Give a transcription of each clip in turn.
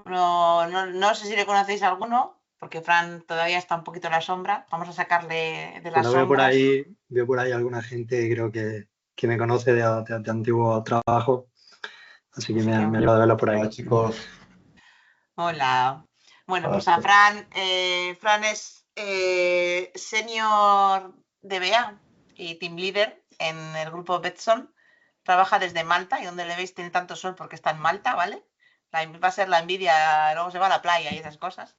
no sé si le conocéis a alguno, porque Fran todavía está un poquito en la sombra. Vamos a sacarle de las Bueno, sombras. veo por ahí alguna gente, creo que me conoce de antiguo trabajo, así que me alegra de verlo por ahí. Hola, chicos. Hola. Bueno, pues Hola. a Fran es senior DBA y team leader en el grupo Betson. Trabaja desde Malta y donde le veis tiene tanto sol porque está en Malta, ¿vale? Va a ser la envidia, luego se va a la playa y esas cosas.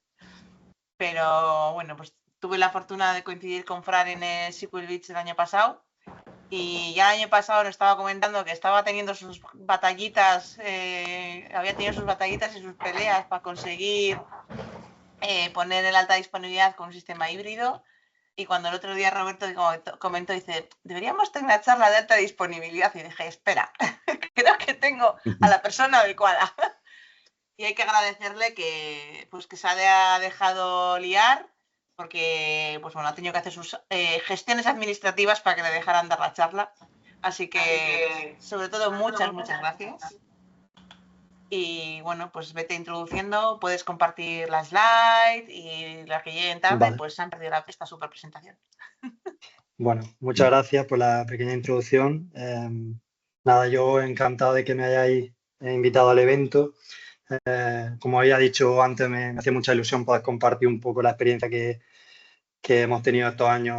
Pero bueno, pues tuve la fortuna de coincidir con Fran en el SQL Beach el año pasado. Y ya el año pasado nos estaba comentando que estaba teniendo sus batallitas, había tenido sus batallitas y sus peleas para conseguir poner en alta disponibilidad con un sistema híbrido. Y cuando el otro día Roberto comentó, dice, deberíamos tener una charla de alta disponibilidad. Y dije, espera, creo que tengo a la persona adecuada. Y hay que agradecerle que, pues, que se ha dejado liar, porque pues, bueno, ha tenido que hacer sus gestiones administrativas para que le dejaran dar la charla. Así que, sobre todo, muchas gracias. Y bueno, pues vete introduciendo, puedes compartir la slide y las que lleguen tarde, Vale. pues se han perdido esta super presentación. Bueno, muchas gracias por la pequeña introducción. Nada, yo encantado de que me hayáis invitado al evento. Como había dicho antes, me hacía mucha ilusión poder compartir un poco la experiencia que hemos tenido estos años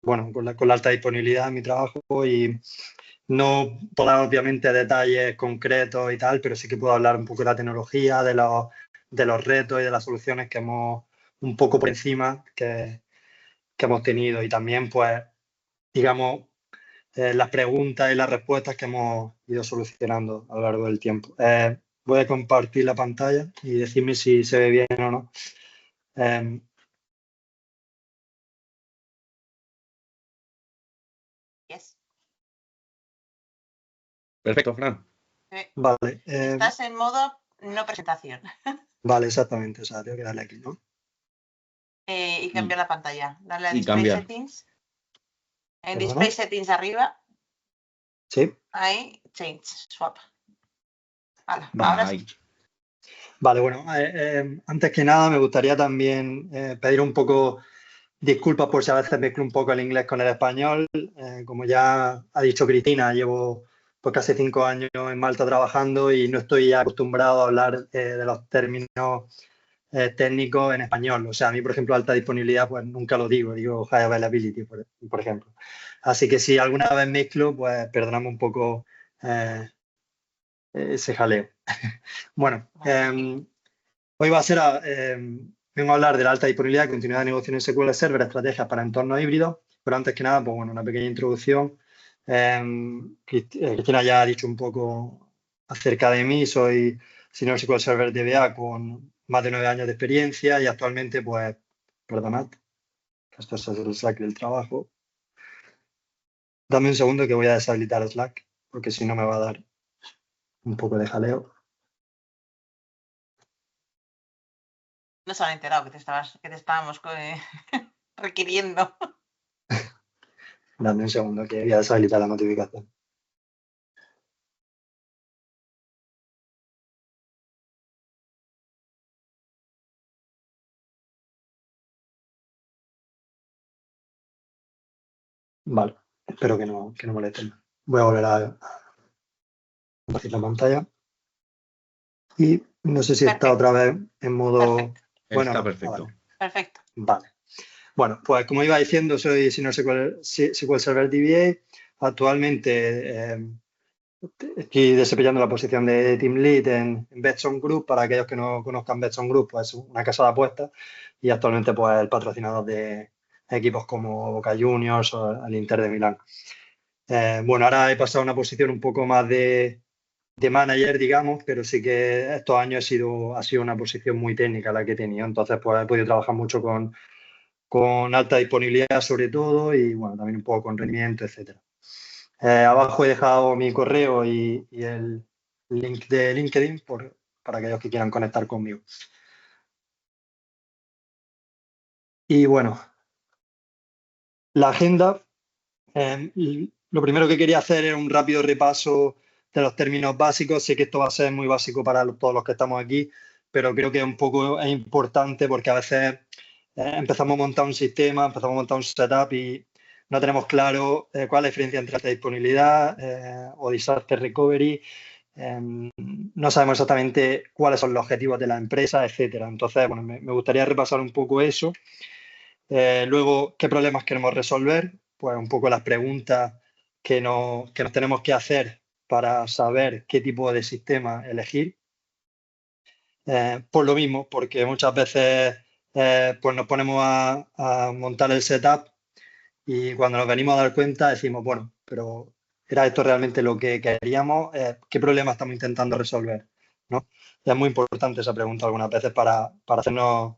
bueno, con la alta disponibilidad en mi trabajo, y no puedo dar obviamente detalles concretos y tal, pero sí que puedo hablar un poco de la tecnología, de los retos y de las soluciones que hemos un poco por encima que hemos tenido, y también, pues, digamos, las preguntas y las respuestas que hemos ido solucionando a lo largo del tiempo. Voy a compartir la pantalla y decirme si se ve bien o no. Yes. Perfecto, Fran. Vale. Estás en modo no presentación. Vale, exactamente. O sea, tengo que darle aquí, ¿no? Y cambiar la pantalla. Darle a Y Display cambiar. Settings. En ¿Perdona? Display Settings arriba. Sí. Ahí, Change, Swap. Vale, Va, ahora ahí. sí. Vale, bueno, antes que nada me gustaría también pedir un poco disculpas por si a veces mezclo un poco el inglés con el español. Como ya ha dicho Cristina, llevo pues casi 5 años en Malta trabajando y no estoy acostumbrado a hablar de los términos técnicos en español. O sea, a mí, por ejemplo, alta disponibilidad, pues nunca lo digo high availability, por ejemplo. Así que si alguna vez mezclo, pues perdonadme un poco ese jaleo. Bueno, hoy va a ser vengo a hablar de la alta disponibilidad y continuidad de negocio en SQL Server, estrategias para entornos híbridos, pero antes que nada, pues bueno, una pequeña introducción. Cristina ya ha dicho un poco acerca de mí. Soy Senior SQL Server DBA con más de 9 años de experiencia y actualmente, pues, perdonad, esto es el Slack del trabajo. Dame un segundo que voy a deshabilitar Slack, porque si no me va a dar un poco de jaleo. No se han enterado que te estábamos requiriendo. Dame un segundo que voy a deshabilitar la notificación. Vale, espero que no molesten. Voy a volver a compartir la pantalla. Y no sé si está otra vez en modo... Perfecto. Bueno, está no. perfecto. Vale. Perfecto. Vale. Bueno, pues como iba diciendo, soy Senior SQL Server DBA. Actualmente estoy desempeñando la posición de Team Lead en Betson Group. Para aquellos que no conozcan Betson Group, pues es una casa de apuestas y actualmente pues el patrocinador de equipos como Boca Juniors o el Inter de Milán. Bueno, ahora he pasado a una posición un poco más de manager, digamos, pero sí que estos años ha sido una posición muy técnica la que he tenido. Entonces, pues he podido trabajar mucho con alta disponibilidad sobre todo y, bueno, también un poco con rendimiento, etcétera. Abajo he dejado mi correo y el link de LinkedIn para aquellos que quieran conectar conmigo. Y bueno, la agenda, lo primero que quería hacer era un rápido repaso de los términos básicos. Sé que esto va a ser muy básico para todos los que estamos aquí, pero creo que es importante porque a veces empezamos a montar un sistema, empezamos a montar un setup y no tenemos claro cuál es la diferencia entre alta disponibilidad o disaster recovery. No sabemos exactamente cuáles son los objetivos de la empresa, etcétera. Entonces, bueno, me gustaría repasar un poco eso. Luego, ¿qué problemas queremos resolver? Pues un poco las preguntas que nos tenemos que hacer para saber qué tipo de sistema elegir. Por lo mismo, porque muchas veces pues nos ponemos a montar el setup y cuando nos venimos a dar cuenta decimos, bueno, pero ¿era esto realmente lo que queríamos? ¿Qué problema estamos intentando resolver? ¿No? Es muy importante esa pregunta algunas veces para hacernos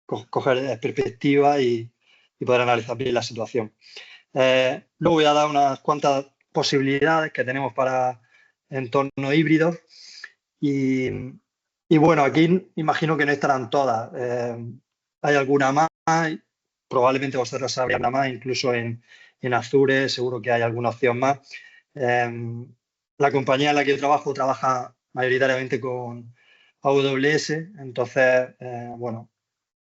coger perspectiva y poder analizar bien la situación. Luego voy a dar unas cuantas posibilidades que tenemos para entornos híbridos y bueno, aquí imagino que no estarán todas. Hay alguna más, probablemente vosotros sabréis una más, incluso en Azure seguro que hay alguna opción más. La compañía en la que yo trabajo trabaja mayoritariamente con AWS, entonces, bueno,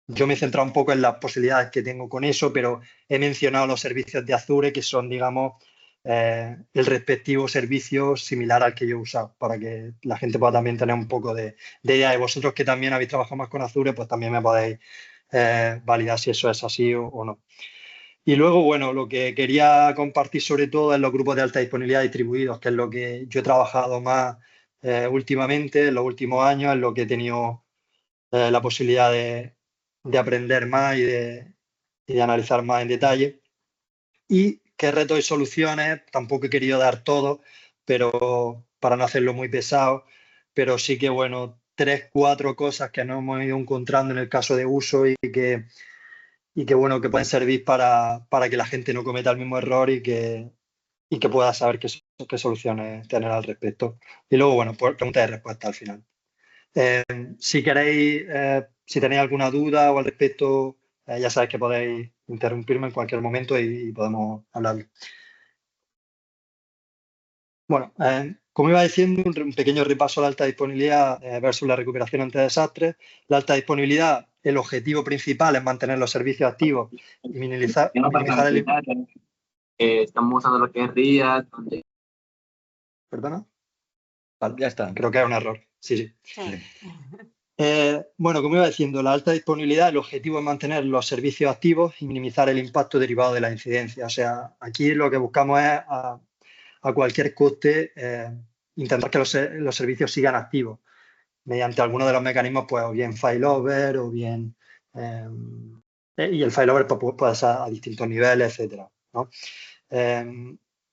yo me he centrado un poco en las posibilidades que tengo con eso, pero he mencionado los servicios de Azure, que son, digamos, el respectivo servicio similar al que yo he usado, para que la gente pueda también tener un poco de idea. Y vosotros que también habéis trabajado más con Azure, pues también me podéis validar si eso es así o no. Y luego, bueno, lo que quería compartir sobre todo es los grupos de alta disponibilidad distribuidos, que es lo que yo he trabajado más últimamente, en los últimos años, es lo que he tenido la posibilidad de aprender más y de analizar más en detalle. Y qué retos y soluciones, tampoco he querido dar todo, pero para no hacerlo muy pesado, pero sí que, bueno, 3, 4 cosas que nos hemos ido encontrando en el caso de uso y que bueno, que pueden servir para que la gente no cometa el mismo error y que pueda saber qué soluciones tener al respecto. Y luego, bueno, pues preguntas y respuestas al final. Si queréis, si tenéis alguna duda o al respecto, ya sabéis que podéis interrumpirme en cualquier momento y podemos hablar. Bueno, como iba diciendo, un pequeño repaso a la alta disponibilidad versus la recuperación ante desastres. La alta disponibilidad, el objetivo principal es mantener los servicios activos y minimizar el... Estamos usando lo que es RIA. ¿Perdona? Vale, ya está, creo que era un error. Sí. Sí. Bueno, como iba diciendo, la alta disponibilidad, el objetivo es mantener los servicios activos y minimizar el impacto derivado de la incidencia. O sea, aquí lo que buscamos es a cualquier coste intentar que los servicios sigan activos mediante alguno de los mecanismos, pues o bien failover o bien... y el failover puede ser a distintos niveles, etcétera, ¿no?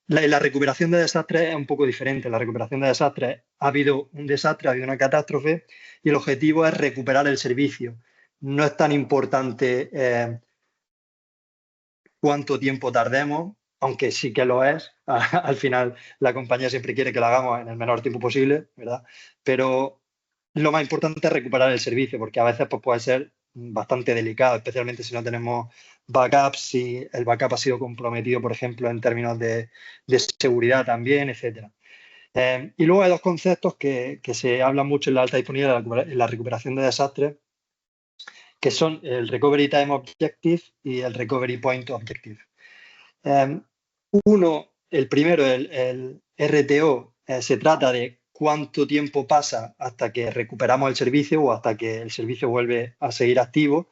La recuperación de desastres es un poco diferente. La recuperación de desastres, ha habido un desastre, ha habido una catástrofe y el objetivo es recuperar el servicio. No es tan importante cuánto tiempo tardemos, aunque sí que lo es. Al final, la compañía siempre quiere que lo hagamos en el menor tiempo posible, ¿verdad? Pero lo más importante es recuperar el servicio, porque a veces pues, puede ser bastante delicado, especialmente si no tenemos backups, si el backup ha sido comprometido, por ejemplo, en términos de seguridad también, etcétera. Y luego hay dos conceptos que se hablan mucho en la alta disponibilidad, en la recuperación de desastres, que son el Recovery Time Objective y el Recovery Point Objective. El primero, el RTO, se trata de cuánto tiempo pasa hasta que recuperamos el servicio o hasta que el servicio vuelve a seguir activo.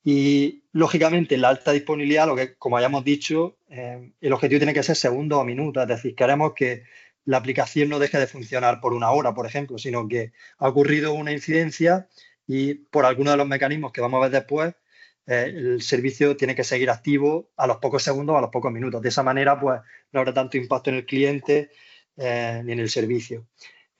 Y, lógicamente, la alta disponibilidad, lo que, como hayamos dicho, el objetivo tiene que ser segundos o minutos. Es decir, queremos que la aplicación no deje de funcionar por una hora, por ejemplo, sino que ha ocurrido una incidencia y por alguno de los mecanismos que vamos a ver después, el servicio tiene que seguir activo a los pocos segundos o a los pocos minutos. De esa manera, pues, no habrá tanto impacto en el cliente ni en el servicio.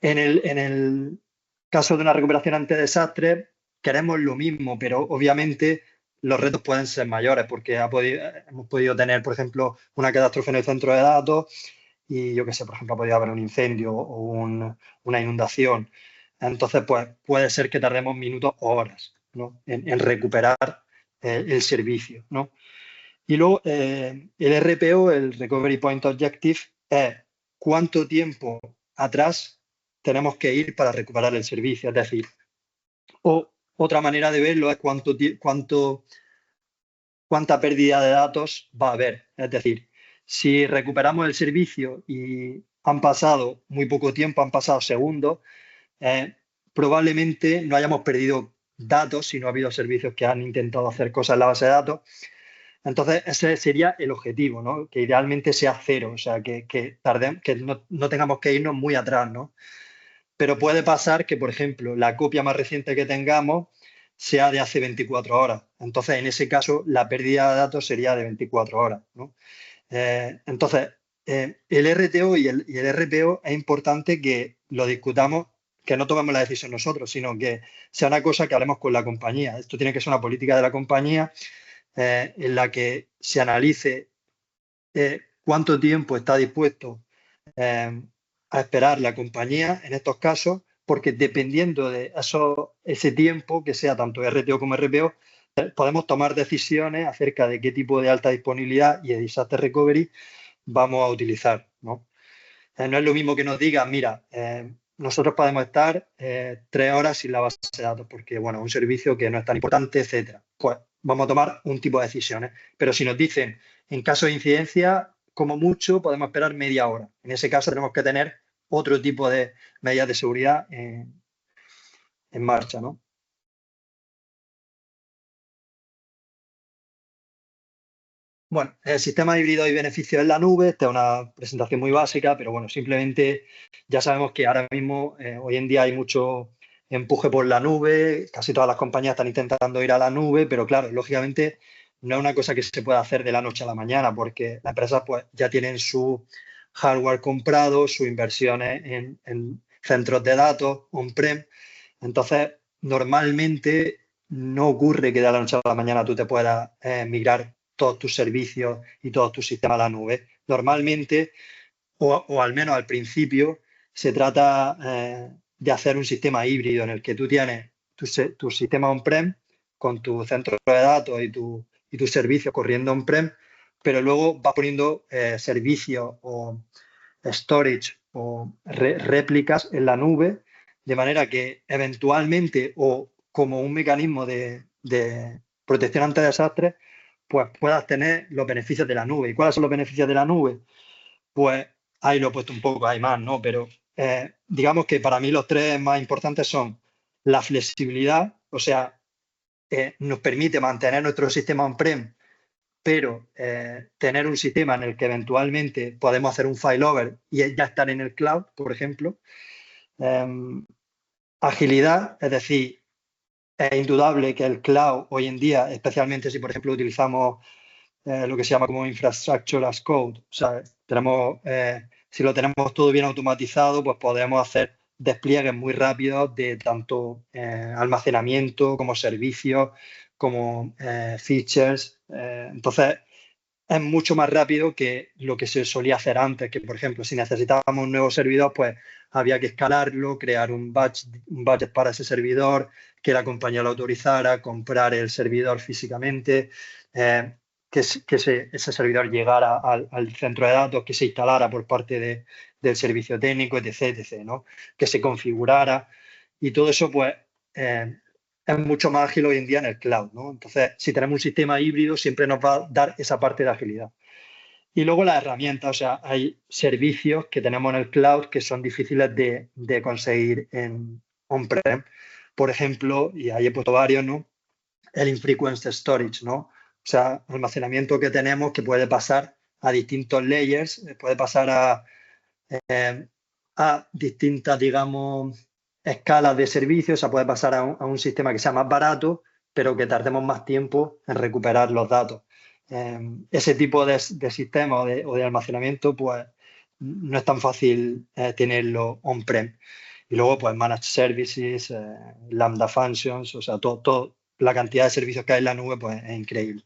En el caso de una recuperación ante desastre, queremos lo mismo, pero obviamente los retos pueden ser mayores porque hemos podido tener, por ejemplo, una catástrofe en el centro de datos y yo qué sé, por ejemplo, ha podido haber un incendio o una inundación. Entonces, pues puede ser que tardemos minutos o horas, ¿no? en recuperar el servicio, ¿no? Y luego el RPO, el Recovery Point Objective, es cuánto tiempo atrás tenemos que ir para recuperar el servicio. Es decir, o otra manera de verlo es cuánta pérdida de datos va a haber. Es decir, si recuperamos el servicio y han pasado muy poco tiempo, han pasado segundos, probablemente no hayamos perdido datos si no ha habido servicios que han intentado hacer cosas en la base de datos. Entonces, ese sería el objetivo, ¿no? Que idealmente sea cero, o sea, que no tengamos que irnos muy atrás, ¿no? Pero puede pasar que, por ejemplo, la copia más reciente que tengamos sea de hace 24 horas. Entonces, en ese caso, la pérdida de datos sería de 24 horas, ¿no? Entonces, el RTO y el RPO es importante que lo discutamos, que no tomemos la decisión nosotros, sino que sea una cosa que hablemos con la compañía. Esto tiene que ser una política de la compañía en la que se analice cuánto tiempo está dispuesto a esperar la compañía en estos casos, porque dependiendo de ese tiempo, que sea tanto RTO como RPO, podemos tomar decisiones acerca de qué tipo de alta disponibilidad y de disaster recovery vamos a utilizar, ¿no? No es lo mismo que nos digan, mira, nosotros podemos estar 3 horas sin la base de datos porque, bueno, un servicio que no es tan importante, etcétera. Pues vamos a tomar un tipo de decisiones. Pero si nos dicen, en caso de incidencia, como mucho, podemos esperar media hora. En ese caso tenemos que tener otro tipo de medidas de seguridad en marcha, ¿no? Bueno, el sistema híbrido y beneficios en la nube, esta es una presentación muy básica, pero bueno, simplemente ya sabemos que ahora mismo, hoy en día hay mucho empuje por la nube, casi todas las compañías están intentando ir a la nube, pero claro, lógicamente no es una cosa que se pueda hacer de la noche a la mañana, porque las empresas pues ya tienen su hardware comprado, sus inversiones en centros de datos, on-prem, entonces normalmente no ocurre que de la noche a la mañana tú te puedas migrar todos tus servicios y todos tus sistemas a la nube. Normalmente, o al menos al principio, se trata de hacer un sistema híbrido en el que tú tienes tu sistema on-prem con tu centro de datos y tus servicios corriendo on-prem, pero luego vas poniendo servicios o storage o réplicas en la nube, de manera que eventualmente o como un mecanismo de protección ante desastres, pues puedas tener los beneficios de la nube. ¿Y cuáles son los beneficios de la nube? Pues ahí lo he puesto un poco, hay más, ¿no? Pero digamos que para mí los tres más importantes son la flexibilidad, o sea, nos permite mantener nuestro sistema on-prem, pero tener un sistema en el que eventualmente podemos hacer un failover y ya estar en el cloud, por ejemplo. Agilidad, es decir, es indudable que el cloud hoy en día, especialmente si, por ejemplo, utilizamos lo que se llama como infrastructure as code. O sea, si lo tenemos todo bien automatizado, pues podemos hacer despliegues muy rápidos de tanto almacenamiento como servicios, como features. Entonces, es mucho más rápido que lo que se solía hacer antes, que por ejemplo, si necesitábamos un nuevo servidor, pues había que escalarlo, crear un budget para ese servidor, que la compañía lo autorizara, comprar el servidor físicamente, que ese servidor llegara al centro de datos, que se instalara por parte del servicio técnico, etc., ¿no? Que se configurara y todo eso, pues, es mucho más ágil hoy en día en el cloud, ¿no? Entonces, si tenemos un sistema híbrido, siempre nos va a dar esa parte de agilidad. Y luego las herramientas, o sea, hay servicios que tenemos en el cloud que son difíciles de conseguir en on-prem. Por ejemplo, y ahí he puesto varios, ¿no? El infrequent storage, ¿no? O sea, almacenamiento que tenemos que puede pasar a distintos layers, puede pasar a distintas, digamos, escalas de servicios, o sea, puede pasar a un sistema que sea más barato, pero que tardemos más tiempo en recuperar los datos. Ese tipo de sistema o de almacenamiento, pues, no es tan fácil tenerlo on-prem. Y luego, pues, managed services, lambda functions, o sea, la cantidad de servicios que hay en la nube, pues, es increíble.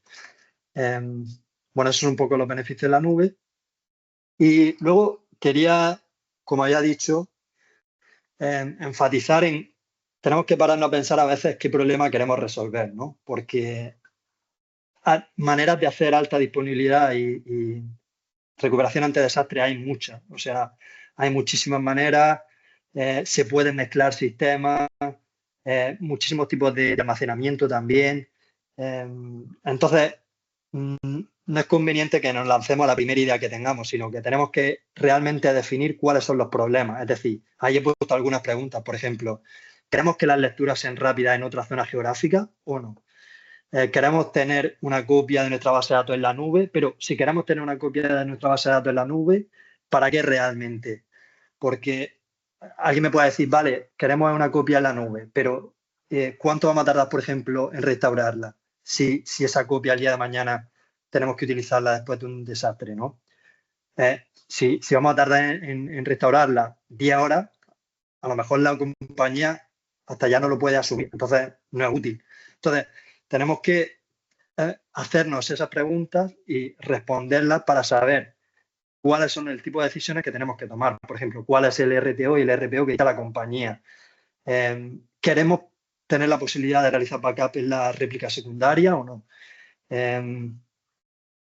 Bueno, esos son un poco los beneficios de la nube. Y luego quería, como había dicho, enfatizar tenemos que pararnos a pensar a veces qué problema queremos resolver, ¿no? Porque hay maneras de hacer alta disponibilidad y recuperación ante desastre hay muchas. O sea, hay muchísimas maneras, se pueden mezclar sistemas, muchísimos tipos de almacenamiento también. Entonces, no es conveniente que nos lancemos a la primera idea que tengamos, sino que tenemos que realmente definir cuáles son los problemas. Es decir, ahí he puesto algunas preguntas, por ejemplo, ¿queremos que las lecturas sean rápidas en otra zona geográfica o no? Queremos tener una copia de nuestra base de datos en la nube, pero si queremos tener una copia de nuestra base de datos en la nube, ¿para qué realmente? Porque alguien me puede decir, vale, queremos una copia en la nube, pero ¿cuánto vamos a tardar, por ejemplo, en restaurarla? Si esa copia al día de mañana tenemos que utilizarla después de un desastre, ¿no? Si vamos a tardar en restaurarla 10 horas, a lo mejor la compañía hasta ya no lo puede asumir, entonces no es útil. Entonces, tenemos que hacernos esas preguntas y responderlas para saber cuáles son el tipo de decisiones que tenemos que tomar. Por ejemplo, cuál es el RTO y el RPO que necesita la compañía. ¿Queremos tener la posibilidad de realizar backup en la réplica secundaria o no?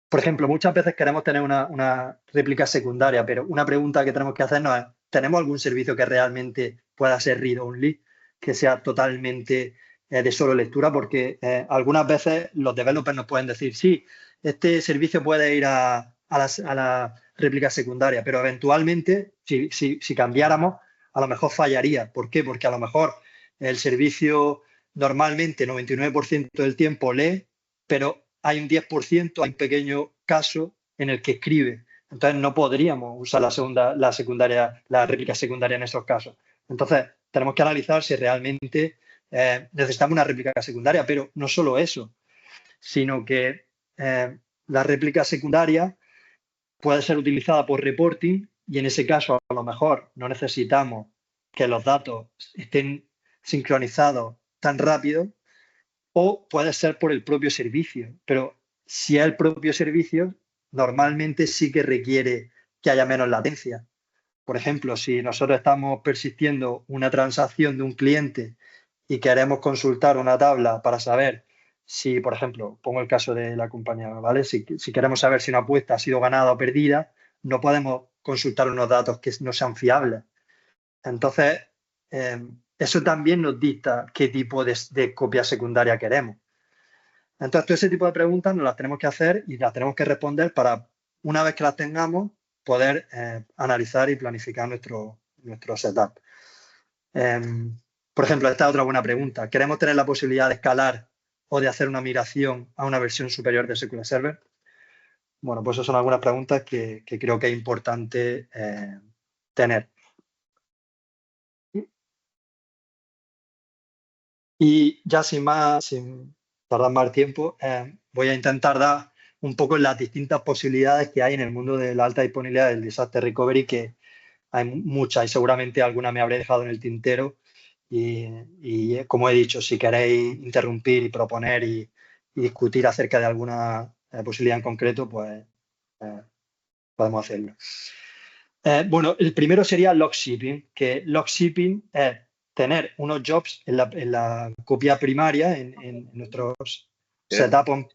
Por ejemplo, muchas veces queremos tener una réplica secundaria, pero una pregunta que tenemos que hacernos es, ¿tenemos algún servicio que realmente pueda ser read-only, que sea totalmente de solo lectura? Porque algunas veces los developers nos pueden decir, sí, este servicio puede ir a la réplica secundaria, pero eventualmente, si cambiáramos, a lo mejor fallaría. ¿Por qué? Porque a lo mejor el servicio normalmente 99% del tiempo lee, pero hay un 10%, hay un pequeño caso en el que escribe. Entonces no podríamos usar la réplica secundaria en esos casos. Entonces tenemos que analizar si realmente necesitamos una réplica secundaria, pero no solo eso, sino que la réplica secundaria puede ser utilizada por reporting y en ese caso a lo mejor no necesitamos que los datos estén sincronizados tan rápido, o puede ser por el propio servicio, pero si es el propio servicio, normalmente sí que requiere que haya menos latencia. Por ejemplo, si nosotros estamos persistiendo una transacción de un cliente y queremos consultar una tabla para saber si, por ejemplo, pongo el caso de la compañía, ¿vale? Si queremos saber si una apuesta ha sido ganada o perdida, no podemos consultar unos datos que no sean fiables. Entonces, eso también nos dicta qué tipo de copia secundaria queremos. Entonces, todo ese tipo de preguntas nos las tenemos que hacer y las tenemos que responder para, una vez que las tengamos, poder analizar y planificar nuestro setup. Por ejemplo, esta es otra buena pregunta. ¿Queremos tener la posibilidad de escalar o de hacer una migración a una versión superior de SQL Server? Bueno, pues esas son algunas preguntas que creo que es importante tener. Y ya sin tardar más tiempo, voy a intentar dar un poco las distintas posibilidades que hay en el mundo de la alta disponibilidad del disaster recovery, que hay muchas y seguramente alguna me habré dejado en el tintero. Y como he dicho, si queréis interrumpir y proponer y discutir acerca de alguna posibilidad en concreto, pues podemos hacerlo. Bueno, el primero sería log shipping, que log shipping es tener unos jobs en la copia primaria, en nuestros setup on...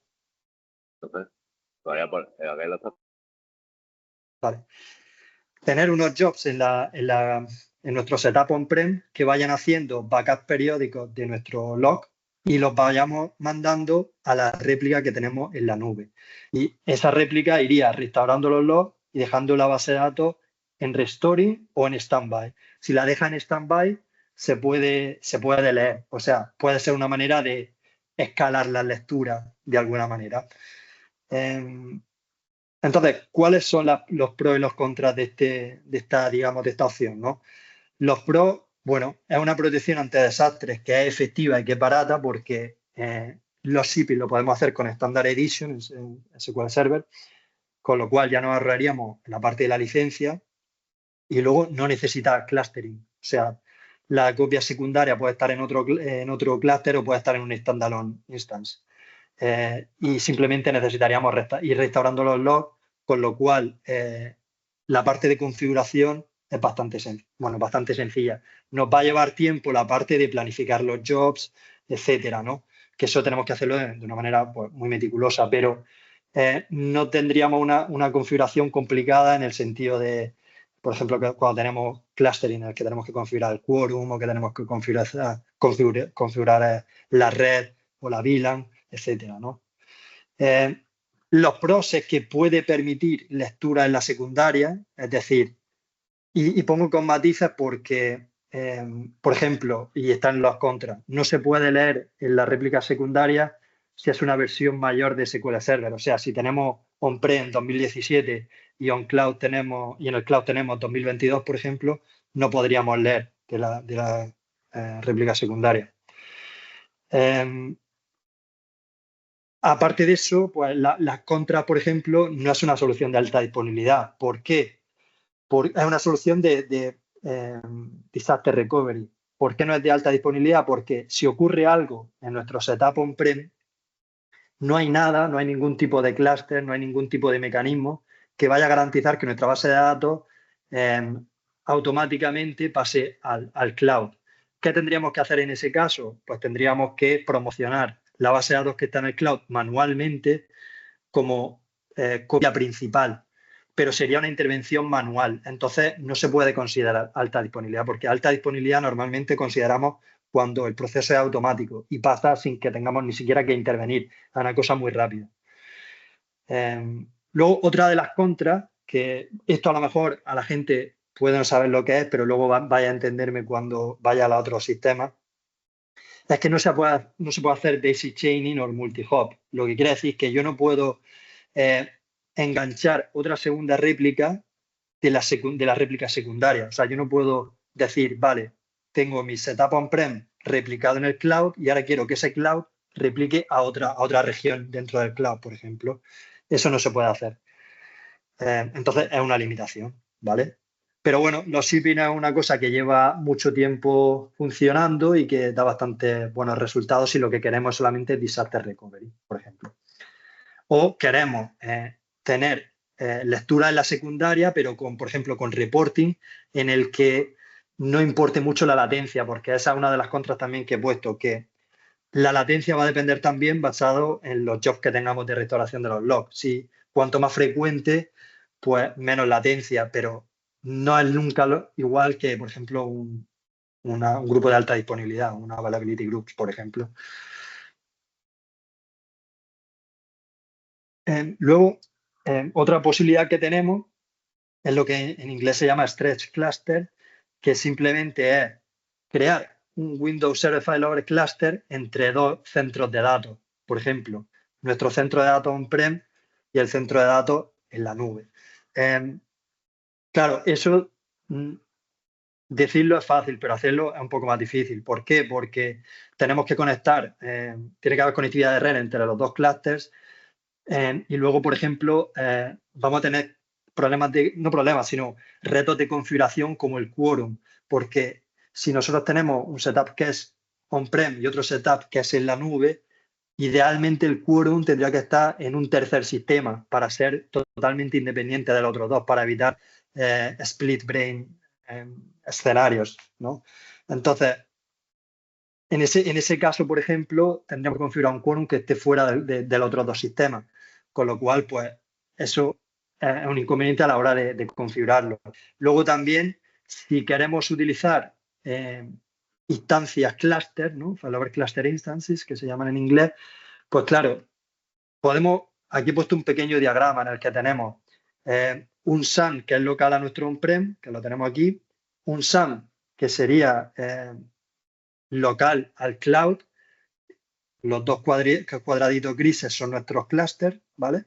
Vale. Tener unos jobs en nuestro setup on-prem que vayan haciendo backup periódicos de nuestro log y los vayamos mandando a la réplica que tenemos en la nube. Y esa réplica iría restaurando los logs y dejando la base de datos en restoring o en standby. Si la deja en standby, se puede leer. O sea, puede ser una manera de escalar la lectura de alguna manera. Entonces, ¿cuáles son los pros y los contras de esta opción, ¿no? Los pros, bueno, es una protección ante desastres que es efectiva y que es barata porque los shipping lo podemos hacer con Standard Edition en SQL Server, con lo cual ya nos ahorraríamos la parte de la licencia y luego no necesita clustering. O sea, la copia secundaria puede estar en otro clúster o puede estar en un standalone instance. Y simplemente necesitaríamos ir restaurando los logs, con lo cual la parte de configuración es bastante sencilla. Nos va a llevar tiempo la parte de planificar los jobs, etcétera, ¿no? Que eso tenemos que hacerlo de una manera pues, muy meticulosa, pero no tendríamos una configuración complicada en el sentido de por ejemplo, cuando tenemos clustering en el que tenemos que configurar el quórum o que tenemos que configurar la red o la VLAN, etcétera, ¿no? Los pros es que puede permitir lectura en la secundaria, es decir, y pongo con matices porque, por ejemplo, y están los contras, no se puede leer en la réplica secundaria si es una versión mayor de SQL Server. O sea, si tenemos on-prem 2017 y en el cloud tenemos 2022, por ejemplo, no podríamos leer de la réplica secundaria. Aparte de eso, pues las contras, por ejemplo, no es una solución de alta disponibilidad. ¿Por qué? Es una solución de disaster recovery. ¿Por qué no es de alta disponibilidad? Porque si ocurre algo en nuestro setup on-prem, no hay nada, no hay ningún tipo de clúster, no hay ningún tipo de mecanismo que vaya a garantizar que nuestra base de datos automáticamente pase al cloud. ¿Qué tendríamos que hacer en ese caso? Pues tendríamos que promocionar la base de datos que está en el cloud manualmente como copia principal, pero sería una intervención manual. Entonces no se puede considerar alta disponibilidad, porque alta disponibilidad normalmente consideramos cuando el proceso es automático y pasa sin que tengamos ni siquiera que intervenir. Es una cosa muy rápida. Luego, otra de las contras, que esto a lo mejor a la gente puede no saber lo que es, pero luego vaya a entenderme cuando vaya a los otros sistemas, es que no se puede hacer daisy chaining o multi-hop. Lo que quiere decir que yo no puedo enganchar otra segunda réplica de la réplica secundaria. O sea, yo no puedo decir, vale, tengo mi setup on-prem replicado en el cloud y ahora quiero que ese cloud replique a otra región dentro del cloud, por ejemplo. Eso no se puede hacer. Entonces, es una limitación, ¿vale? Pero bueno, los shipping es una cosa que lleva mucho tiempo funcionando y que da bastante buenos resultados si lo que queremos solamente es disaster recovery, por ejemplo. O queremos tener lectura en la secundaria, pero por ejemplo, con reporting en el que no importe mucho la latencia, porque esa es una de las contras también que he puesto, que la latencia va a depender también basado en los jobs que tengamos de restauración de los logs. Si cuanto más frecuente, pues menos latencia, pero no es nunca igual que, por ejemplo, un grupo de alta disponibilidad, una availability groups, por ejemplo. Luego, otra posibilidad que tenemos es lo que en inglés se llama stretch cluster, que simplemente es crear un Windows Server File Loader cluster entre dos centros de datos. Por ejemplo, nuestro centro de datos on-prem y el centro de datos en la nube. Claro, eso decirlo es fácil, pero hacerlo es un poco más difícil. ¿Por qué? Porque tenemos que conectar, tiene que haber conectividad de red entre los dos clusters. Y luego, por ejemplo, vamos a tener sino retos de configuración como el quórum, porque si nosotros tenemos un setup que es on-prem y otro setup que es en la nube, idealmente el quórum tendría que estar en un tercer sistema para ser totalmente independiente de los otros dos, para evitar split brain escenarios, ¿no? Entonces, en ese caso, por ejemplo, tendríamos que configurar un quórum que esté fuera de los otros dos sistemas. Con lo cual, pues, eso es un inconveniente a la hora de configurarlo. Luego también, si queremos utilizar instancias cluster, ¿no? Failover cluster instances, que se llaman en inglés, pues claro, aquí he puesto un pequeño diagrama en el que tenemos un SAN que es local a nuestro on-prem, que lo tenemos aquí, un SAN que sería local al cloud. Los dos cuadraditos grises son nuestros clústeres, ¿vale?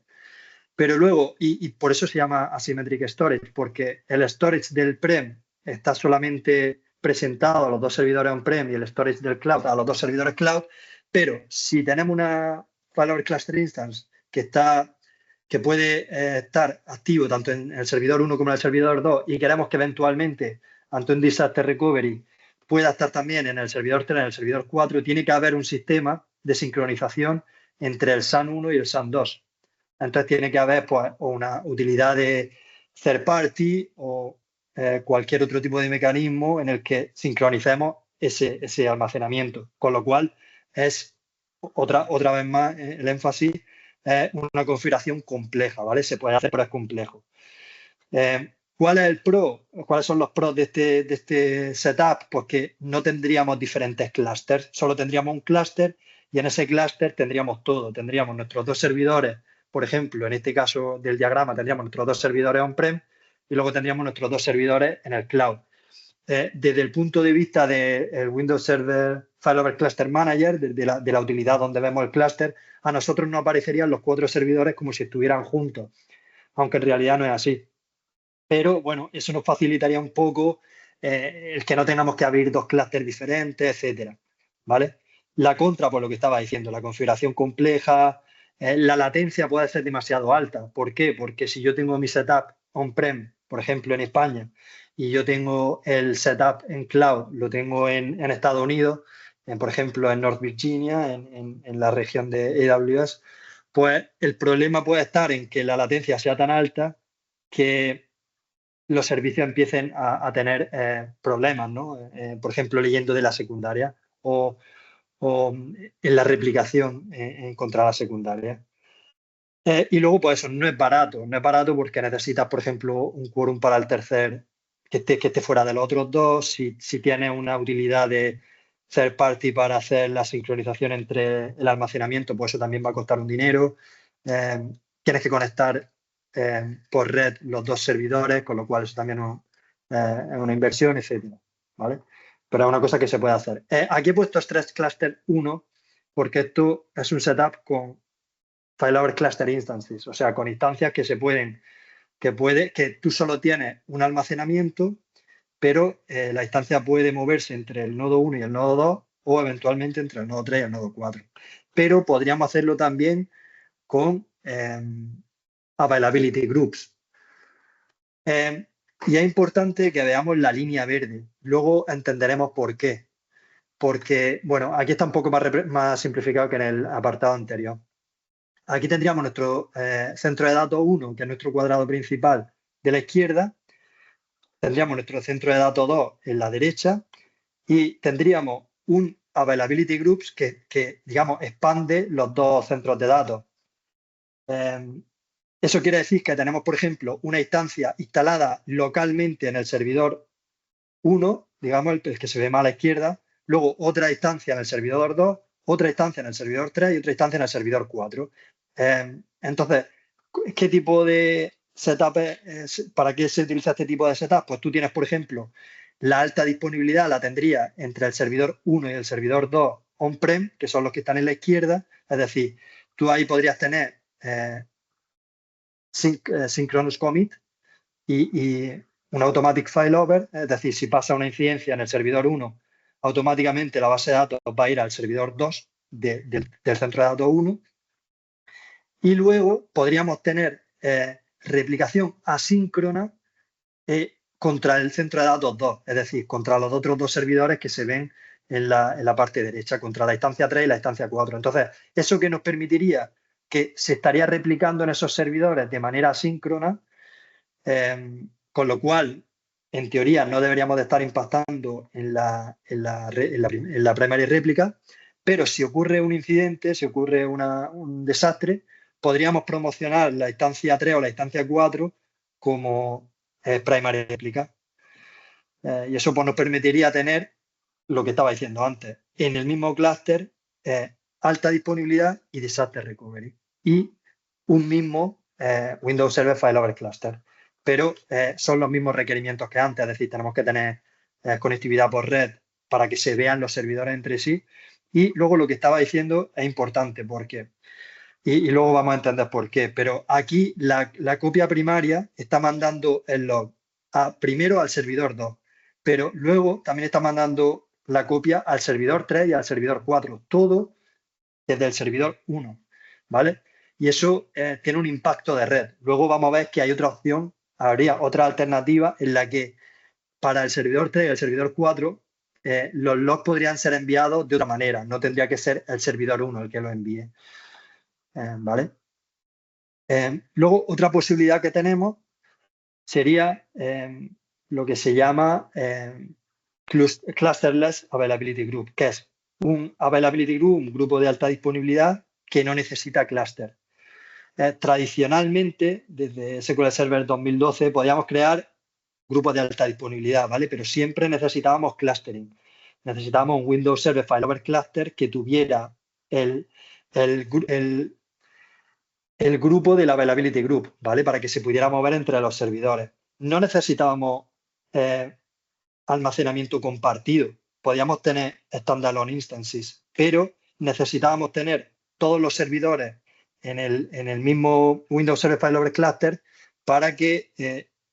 Pero luego, y por eso se llama asymmetric storage, porque el storage del prem está solamente presentado a los dos servidores on-prem y el storage del cloud a los dos servidores cloud, pero si tenemos una failover cluster instance que puede estar activo tanto en el servidor 1 como en el servidor 2 y queremos que eventualmente, ante un disaster recovery, pueda estar también en el servidor 3, en el servidor 4, tiene que haber un sistema de sincronización entre el SAN 1 y el SAN 2. Entonces tiene que haber pues, una utilidad de third party o cualquier otro tipo de mecanismo en el que sincronicemos ese almacenamiento. Con lo cual es otra vez más el énfasis es una configuración compleja, ¿vale? Se puede hacer, pero es complejo. ¿Cuál es el pro? ¿Cuáles son los pros de este setup? Pues que no tendríamos diferentes clusters, solo tendríamos un clúster y en ese clúster tendríamos todo. Tendríamos nuestros dos servidores, por ejemplo, en este caso del diagrama tendríamos nuestros dos servidores on-prem y luego tendríamos nuestros dos servidores en el cloud. Desde el punto de vista del Windows Server Failover Cluster Manager, de la utilidad donde vemos el clúster, a nosotros nos aparecerían los 4 servidores como si estuvieran juntos, aunque en realidad no es así. Pero bueno, eso nos facilitaría un poco el que no tengamos que abrir 2 clústeres diferentes, etcétera, ¿vale? La contra, por lo que estaba diciendo, la configuración compleja, la latencia puede ser demasiado alta. ¿Por qué? Porque si yo tengo mi setup on-prem, por ejemplo, en España, y yo tengo el setup en cloud, lo tengo en Estados Unidos, por ejemplo, en North Virginia, en la región de AWS, pues el problema puede estar en que la latencia sea tan alta que los servicios empiecen a tener problemas, ¿no? Por ejemplo, leyendo de la secundaria o en la replicación contra la secundaria. Y luego, pues eso, no es barato porque necesitas, por ejemplo, un quórum para el tercer que esté fuera de los otros dos. Si tienes una utilidad de third party para hacer la sincronización entre el almacenamiento, pues eso también va a costar un dinero. Tienes que conectar por red los dos servidores, con lo cual eso también es una inversión, etcétera, ¿vale? Pero es una cosa que se puede hacer. Aquí he puesto Stress Cluster 1 porque esto es un setup con Failover Cluster Instances, o sea, con instancias que tú solo tienes un almacenamiento, pero la instancia puede moverse entre el nodo 1 y el nodo 2 o eventualmente entre el nodo 3 y el nodo 4. Pero podríamos hacerlo también con Availability Groups. Y es importante que veamos la línea verde. Luego entenderemos por qué. Porque, bueno, aquí está un poco más simplificado que en el apartado anterior. Aquí tendríamos nuestro centro de datos 1, que es nuestro cuadrado principal de la izquierda. Tendríamos nuestro centro de datos 2 en la derecha y tendríamos un Availability Groups que digamos, expande los dos centros de datos. Eso quiere decir que tenemos, por ejemplo, una instancia instalada localmente en el servidor 1, digamos, el que se ve más a la izquierda, luego otra instancia en el servidor 2, otra instancia en el servidor 3 y otra instancia en el servidor 4. Entonces, ¿qué tipo de setup para qué se utiliza este tipo de setup? Pues tú tienes, por ejemplo, la alta disponibilidad la tendría entre el servidor 1 y el servidor 2 on-prem, que son los que están en la izquierda. Es decir, tú ahí podrías tener synchronous commit y un automatic failover, es decir, si pasa una incidencia en el servidor 1, automáticamente la base de datos va a ir al servidor 2 del centro de datos 1. Y luego podríamos tener replicación asíncrona contra el centro de datos 2, es decir, contra los otros dos servidores que se ven en la parte derecha, contra la instancia 3 y la instancia 4. Entonces, eso que nos permitiría que se estaría replicando en esos servidores de manera asíncrona, con lo cual, en teoría, no deberíamos de estar impactando en la primary réplica, pero si ocurre un incidente, si ocurre un desastre, podríamos promocionar la instancia 3 o la instancia 4 como primary réplica. Y eso pues, nos permitiría tener lo que estaba diciendo antes, en el mismo clúster, alta disponibilidad y disaster recovery. Y un mismo Windows Server Failover Cluster. Pero son los mismos requerimientos que antes, es decir, tenemos que tener conectividad por red para que se vean los servidores entre sí. Y luego lo que estaba diciendo es importante porque, y luego vamos a entender por qué, pero aquí la copia primaria está mandando el log primero al servidor 2, pero luego también está mandando la copia al servidor 3 y al servidor 4, todo desde el servidor 1, ¿vale? Y eso tiene un impacto de red. Luego vamos a ver que hay otra opción, habría otra alternativa en la que para el servidor 3 y el servidor 4 los logs podrían ser enviados de otra manera. No tendría que ser el servidor 1 el que lo envíe. ¿Vale? Luego, otra posibilidad que tenemos sería lo que se llama Clusterless Availability Group, que es un Availability Group, un grupo de alta disponibilidad que no necesita clúster. Tradicionalmente, desde SQL Server 2012, podíamos crear grupos de alta disponibilidad, ¿vale? Pero siempre necesitábamos clustering. Necesitábamos un Windows Server Failover Cluster que tuviera el grupo del Availability Group, ¿vale? Para que se pudiera mover entre los servidores. No necesitábamos almacenamiento compartido. Podíamos tener standalone instances, pero necesitábamos tener todos los servidores en el mismo Windows Server Failover Cluster para que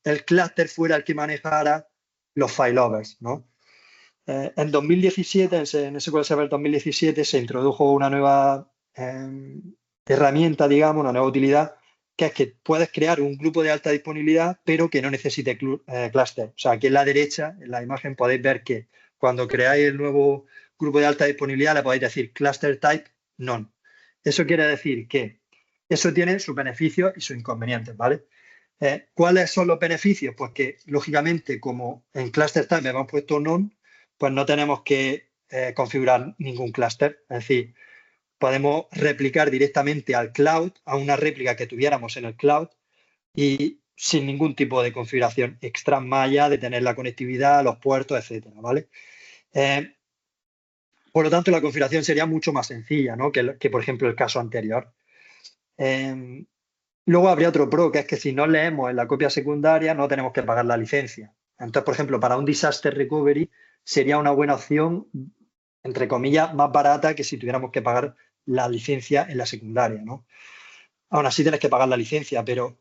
el cluster fuera el que manejara los failovers, ¿no? En 2017, en SQL Server 2017, se introdujo una nueva herramienta, digamos, una nueva utilidad, que es que puedes crear un grupo de alta disponibilidad, pero que no necesite cluster. O sea, aquí en la derecha, en la imagen, podéis ver que cuando creáis el nuevo grupo de alta disponibilidad, le podéis decir cluster type none. Eso quiere decir que eso tiene sus beneficios y sus inconvenientes, ¿vale? ¿Cuáles son los beneficios? Pues que, lógicamente, como en cluster type hemos puesto none, pues no tenemos que configurar ningún cluster. Es decir, podemos replicar directamente al cloud, a una réplica que tuviéramos en el cloud y sin ningún tipo de configuración extra más allá de tener la conectividad, los puertos, etcétera, ¿vale? Por lo tanto, la configuración sería mucho más sencilla, ¿no? que por ejemplo, el caso anterior. Luego habría otro pro, que es que si no leemos en la copia secundaria, no tenemos que pagar la licencia. Entonces, por ejemplo, para un disaster recovery sería una buena opción, entre comillas, más barata que si tuviéramos que pagar la licencia en la secundaria, ¿no? Aún así tienes que pagar la licencia, pero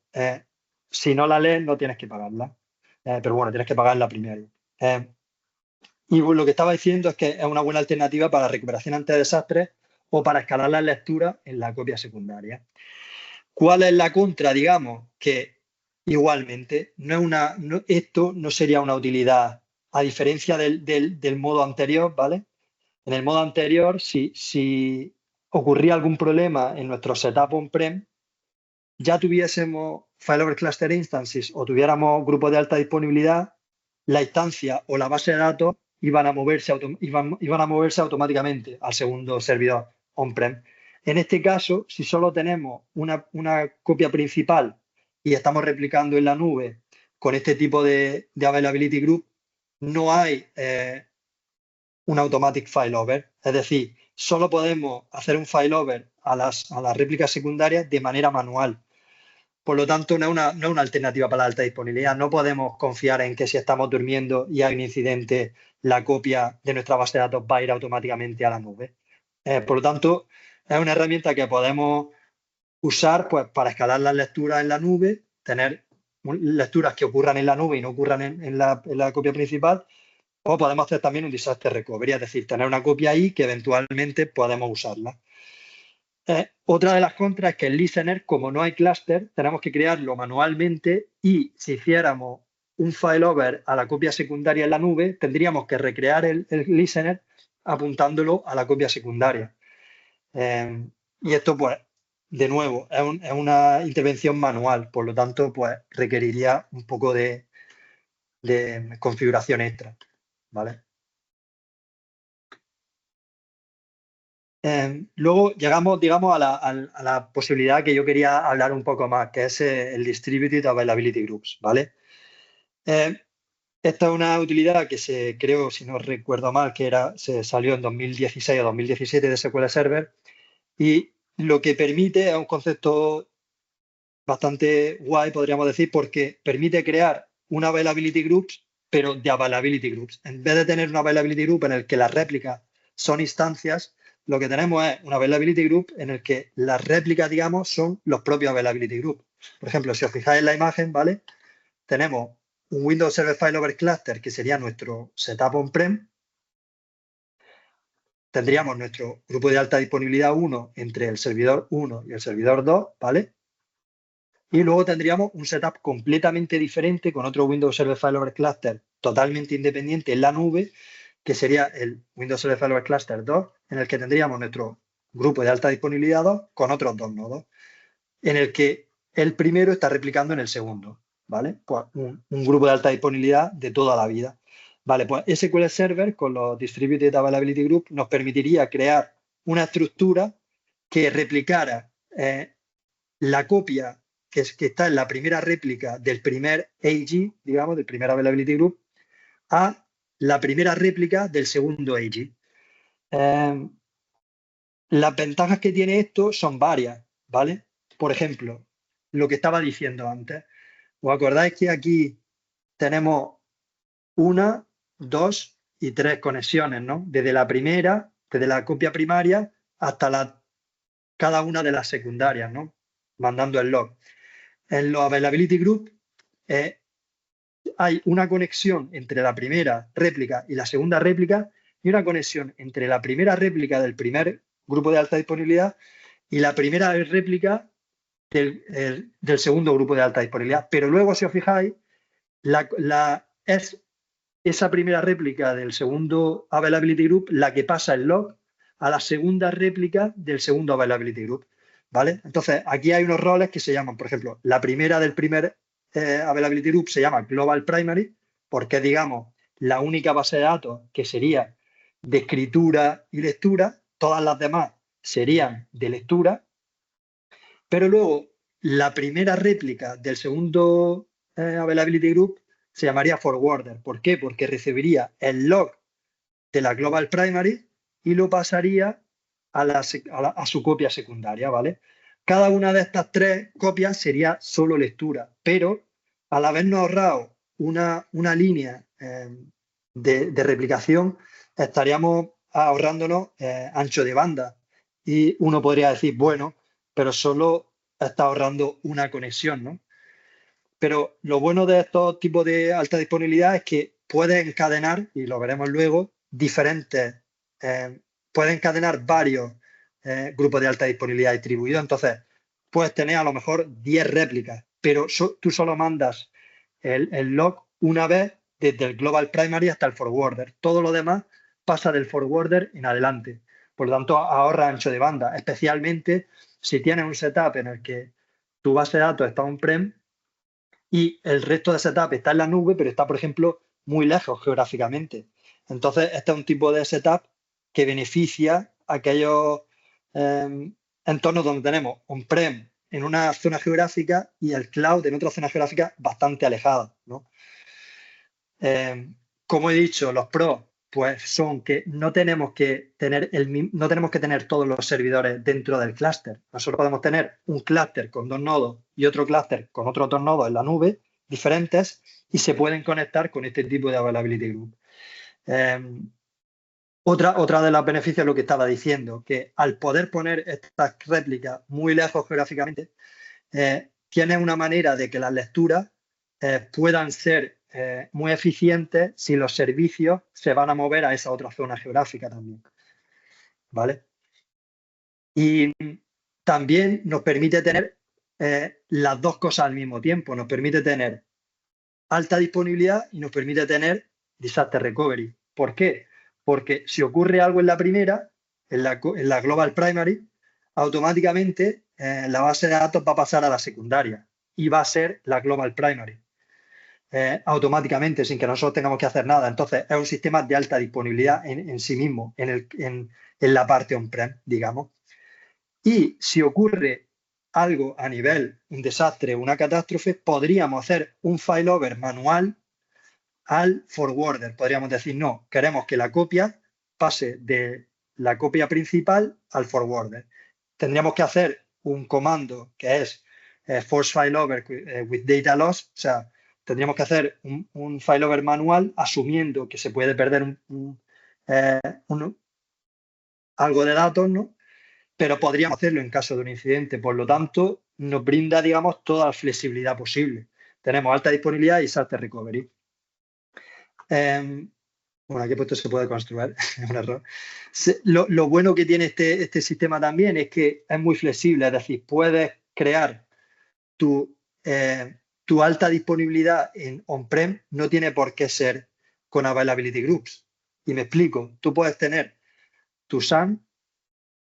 si no la lees no tienes que pagarla. Pero bueno, tienes que pagar la primera. Y lo que estaba diciendo es que es una buena alternativa para la recuperación ante desastres o para escalar las lecturas en la copia secundaria. ¿Cuál es la contra? Digamos que igualmente esto no sería una utilidad, a diferencia del modo anterior, ¿vale? En el modo anterior, si ocurría algún problema en nuestro setup on-prem, ya tuviésemos failover cluster instances o tuviéramos grupos de alta disponibilidad, la instancia o la base de datos iban a moverse automáticamente al segundo servidor on-prem. En este caso, si solo tenemos una copia principal y estamos replicando en la nube con este tipo de availability group, no hay un automatic failover. Es decir, solo podemos hacer un failover a las réplicas secundarias de manera manual. Por lo tanto, no es una alternativa para la alta disponibilidad. No podemos confiar en que si estamos durmiendo y hay un incidente, la copia de nuestra base de datos va a ir automáticamente a la nube. Por lo tanto, es una herramienta que podemos usar pues, para escalar las lecturas en la nube, tener lecturas que ocurran en la nube y no ocurran en la copia principal, o podemos hacer también un disaster recovery, es decir, tener una copia ahí que eventualmente podemos usarla. Otra de las contras es que el listener, como no hay cluster, tenemos que crearlo manualmente y si hiciéramos un failover a la copia secundaria en la nube, tendríamos que recrear el listener apuntándolo a la copia secundaria. Y esto, pues, de nuevo, es una intervención manual, por lo tanto, pues, requeriría un poco de configuración extra, ¿vale? Luego llegamos, digamos, a la posibilidad que yo quería hablar un poco más, que es el Distributed Availability Groups, ¿vale? Esta es una utilidad que se creó, si no recuerdo mal, se salió en 2016 o 2017 de SQL Server y lo que permite es un concepto bastante guay, podríamos decir, porque permite crear una Availability Groups, pero de Availability Groups. En vez de tener una Availability Group en el que las réplicas son instancias, lo que tenemos es una Availability Group en el que las réplicas, digamos, son los propios Availability Group. Por ejemplo, si os fijáis en la imagen, ¿vale? Tenemos un Windows Server Failover Cluster, que sería nuestro setup on-prem. Tendríamos nuestro grupo de alta disponibilidad 1 entre el servidor 1 y el servidor 2, ¿vale? Y luego tendríamos un setup completamente diferente con otro Windows Server Failover Cluster totalmente independiente en la nube, que sería el Windows Server Failover Cluster 2, en el que tendríamos nuestro grupo de alta disponibilidad 2 con otros dos nodos, en el que el primero está replicando en el segundo, ¿vale? Pues un grupo de alta disponibilidad de toda la vida. Vale, pues SQL Server con los Distributed Availability Group nos permitiría crear una estructura que replicara la copia que está en la primera réplica del primer AG, digamos, del primer Availability Group, a la primera réplica del segundo AG. Las ventajas que tiene esto son varias, ¿vale? Por ejemplo, lo que estaba diciendo antes. ¿Os acordáis que aquí tenemos 1, 2 y 3 conexiones, ¿no? Desde la primera, desde la copia primaria hasta cada una de las secundarias, ¿no? Mandando el log. En los Availability Group hay una conexión entre la primera réplica y la segunda réplica y una conexión entre la primera réplica del primer grupo de alta disponibilidad y la primera réplica del segundo grupo de alta disponibilidad. Pero luego, si os fijáis, es esa primera réplica del segundo Availability Group la que pasa el log a la segunda réplica del segundo Availability Group, ¿vale? Entonces, aquí hay unos roles que se llaman, por ejemplo, la primera del primer Availability Group se llama Global Primary, porque es, digamos, la única base de datos que sería de escritura y lectura, todas las demás serían de lectura, pero luego la primera réplica del segundo Availability Group se llamaría forwarder. ¿Por qué? Porque recibiría el log de la Global Primary y lo pasaría a su copia secundaria, ¿vale? Cada una de estas 3 copias sería solo lectura, pero al habernos ahorrado una línea de replicación, estaríamos ahorrándonos ancho de banda. Y uno podría decir, bueno, pero solo está ahorrando una conexión, ¿no? Pero lo bueno de estos tipos de alta disponibilidad es que puede encadenar, y lo veremos luego, puede encadenar varios grupos de alta disponibilidad distribuidos. Entonces, puedes tener a lo mejor 10 réplicas, pero tú solo mandas el log una vez desde el Global Primary hasta el forwarder. Todo lo demás pasa del forwarder en adelante. Por lo tanto, ahorra ancho de banda, especialmente si tienes un setup en el que tu base de datos está on-prem y el resto de setup está en la nube, pero está, por ejemplo, muy lejos geográficamente. Entonces, este es un tipo de setup que beneficia a aquellos entornos donde tenemos on-prem en una zona geográfica y el cloud en otra zona geográfica bastante alejada, ¿no? Como he dicho, los pros pues son que no tenemos que tener todos los servidores dentro del clúster. Nosotros podemos tener un clúster con 2 nodos y otro clúster con otros 2 nodos en la nube diferentes y se pueden conectar con este tipo de Availability Group. Otra de los beneficios es lo que estaba diciendo, que al poder poner estas réplicas muy lejos geográficamente, tienes una manera de que las lecturas puedan ser muy eficientes si los servicios se van a mover a esa otra zona geográfica también, ¿vale? Y también nos permite tener las dos cosas al mismo tiempo. Nos permite tener alta disponibilidad y nos permite tener disaster recovery. ¿Por qué? Porque si ocurre algo en la primera, en la Global Primary, automáticamente la base de datos va a pasar a la secundaria y va a ser la Global Primary. Automáticamente, sin que nosotros tengamos que hacer nada. Entonces, es un sistema de alta disponibilidad en sí mismo, en la parte on-prem, digamos. Y si ocurre algo a nivel, un desastre, una catástrofe, podríamos hacer un failover manual al forwarder. Podríamos decir, no, queremos que la copia pase de la copia principal al forwarder. Tendríamos que hacer un comando que es force failover with data loss, o sea, tendríamos que hacer un failover manual asumiendo que se puede perder algo de datos, ¿no? Pero podríamos hacerlo en caso de un incidente. Por lo tanto, nos brinda, digamos, toda la flexibilidad posible. Tenemos alta disponibilidad y disaster recovery. Bueno, aquí he puesto se puede construir, es un error. Lo bueno que tiene este sistema también es que es muy flexible, es decir, puedes crear tu alta disponibilidad en on-prem, no tiene por qué ser con Availability Groups. Y me explico, tú puedes tener tu SAN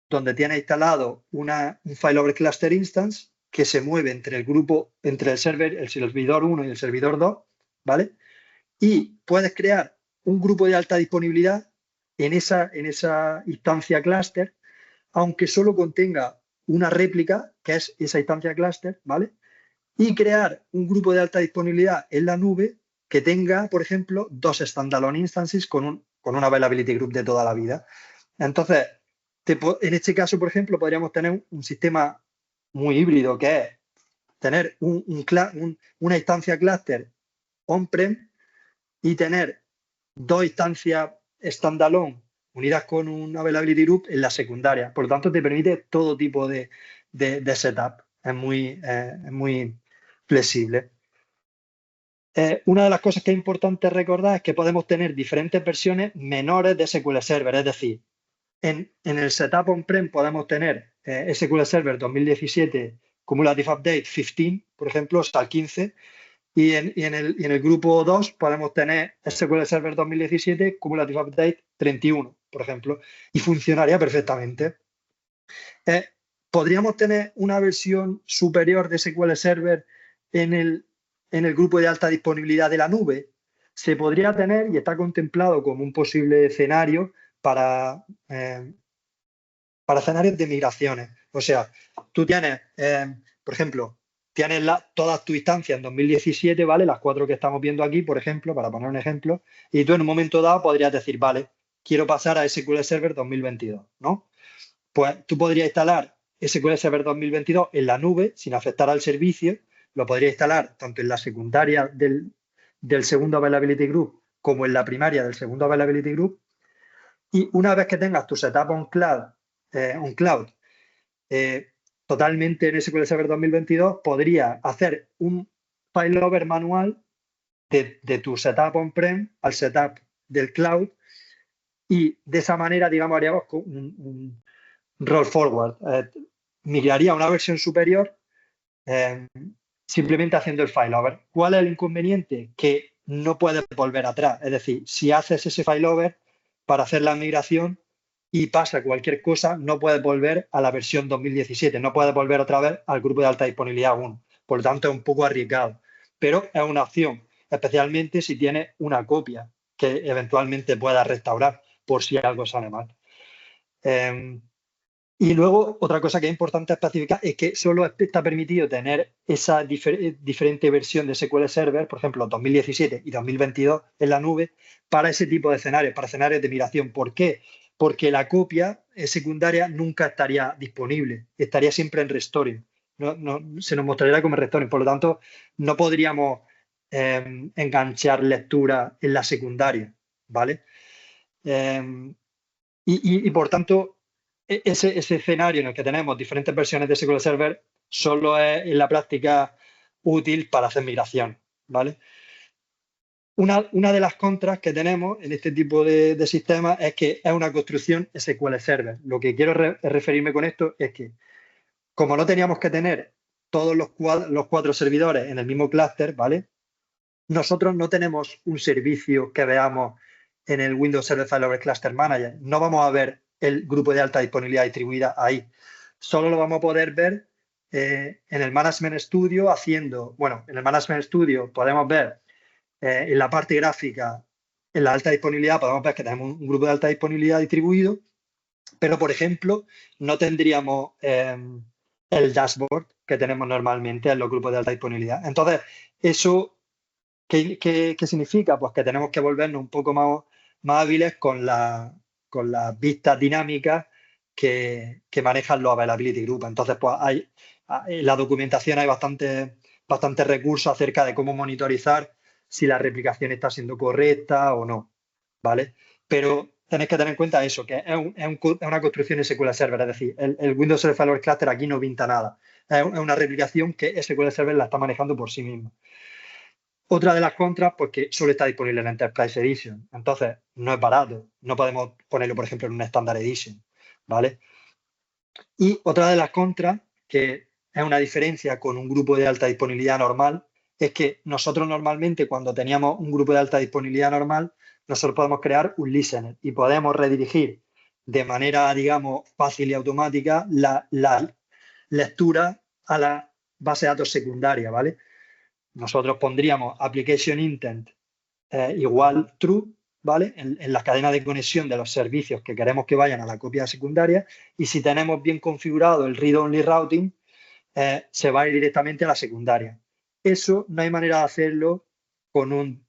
donde tienes instalado un failover cluster instance que se mueve entre el servidor 1 y el servidor 2, ¿vale? Y puedes crear un grupo de alta disponibilidad en esa instancia cluster, aunque solo contenga una réplica, que es esa instancia cluster, ¿vale? y crear un grupo de alta disponibilidad en la nube que tenga, por ejemplo, 2 standalone instances con una availability group de toda la vida. Entonces, en este caso, por ejemplo, podríamos tener un sistema muy híbrido, que es tener una instancia cluster on-prem y tener 2 instancias standalone unidas con un availability group en la secundaria. Por lo tanto, te permite todo tipo de setup. Es muy flexible. Una de las cosas que es importante recordar es que podemos tener diferentes versiones menores de SQL Server. Es decir, en el setup on-prem podemos tener SQL Server 2017 Cumulative Update 15, por ejemplo, hasta el 15. Y en el grupo 2 podemos tener SQL Server 2017 Cumulative Update 31, por ejemplo, y funcionaría perfectamente. ¿Podríamos tener una versión superior de SQL Server en el grupo de alta disponibilidad de la nube? Se podría tener y está contemplado como un posible escenario para escenarios de migraciones. O sea, tú tienes, por ejemplo, tienes todas tus instancias en 2017, ¿vale? Las 4 que estamos viendo aquí, por ejemplo, para poner un ejemplo, y tú en un momento dado podrías decir, vale, quiero pasar a SQL Server 2022, ¿no? Pues tú podrías instalar SQL Server 2022 en la nube sin afectar al servicio, lo podrías instalar tanto en la secundaria del segundo Availability Group como en la primaria del segundo Availability Group, y una vez que tengas tu setup on cloud totalmente en SQL Server 2022, podría hacer un failover manual de tu setup on-prem al setup del cloud, y de esa manera, digamos, haríamos un roll forward. Migraría a una versión superior simplemente haciendo el failover. ¿Cuál es el inconveniente? Que no puedes volver atrás. Es decir, si haces ese failover para hacer la migración y pasa cualquier cosa, no puedes volver a la versión 2017, no puedes volver otra vez al grupo de alta disponibilidad 1. Por lo tanto, es un poco arriesgado, pero es una opción, especialmente si tienes una copia que eventualmente puedas restaurar por si algo sale mal. Y luego, otra cosa que es importante especificar es que solo está permitido tener esa diferente versión de SQL Server, por ejemplo, 2017 y 2022 en la nube, para ese tipo de escenarios, para escenarios de migración. ¿Por qué? Porque la copia secundaria nunca estaría disponible, estaría siempre en restoring. Se nos mostraría como restoring. Por lo tanto, no podríamos enganchar lectura en la secundaria, ¿vale? Y por tanto, ese escenario en el que tenemos diferentes versiones de SQL Server solo es en la práctica útil para hacer migración, ¿vale? Una de las contras que tenemos en este tipo de sistemas es que es una construcción SQL Server. Lo que quiero referirme con esto es que, como no teníamos que tener todos los 4 servidores en el mismo clúster, ¿vale? Nosotros no tenemos un servicio que veamos en el Windows Server Failover Cluster Manager. No vamos a ver el grupo de alta disponibilidad distribuida ahí. Solo lo vamos a poder ver en el Management Studio en el Management Studio podemos ver en la parte gráfica, en la alta disponibilidad, podemos ver que tenemos un grupo de alta disponibilidad distribuido, pero, por ejemplo, no tendríamos el dashboard que tenemos normalmente en los grupos de alta disponibilidad. Entonces, eso, ¿qué significa? Pues que tenemos que volvernos un poco más hábiles con las vistas dinámicas que manejan los Availability Group. Entonces, pues en la documentación hay bastante recursos acerca de cómo monitorizar si la replicación está siendo correcta o no, ¿vale? Pero tenéis que tener en cuenta eso, que es una construcción SQL Server, es decir, el Windows Server Failover Cluster aquí no pinta nada. Es una replicación que SQL Server la está manejando por sí misma. Otra de las contras, pues que solo está disponible en Enterprise Edition. Entonces, no es barato. No podemos ponerlo, por ejemplo, en una Standard Edition, ¿vale? Y otra de las contras, que es una diferencia con un grupo de alta disponibilidad normal, es que nosotros normalmente, cuando teníamos un grupo de alta disponibilidad normal, nosotros podemos crear un listener y podemos redirigir de manera, digamos, fácil y automática la lectura a la base de datos secundaria, ¿vale? Nosotros pondríamos application intent igual true, ¿vale? En la cadena de conexión de los servicios que queremos que vayan a la copia secundaria, y si tenemos bien configurado el read-only routing, se va a ir directamente a la secundaria. eso no hay manera de hacerlo con un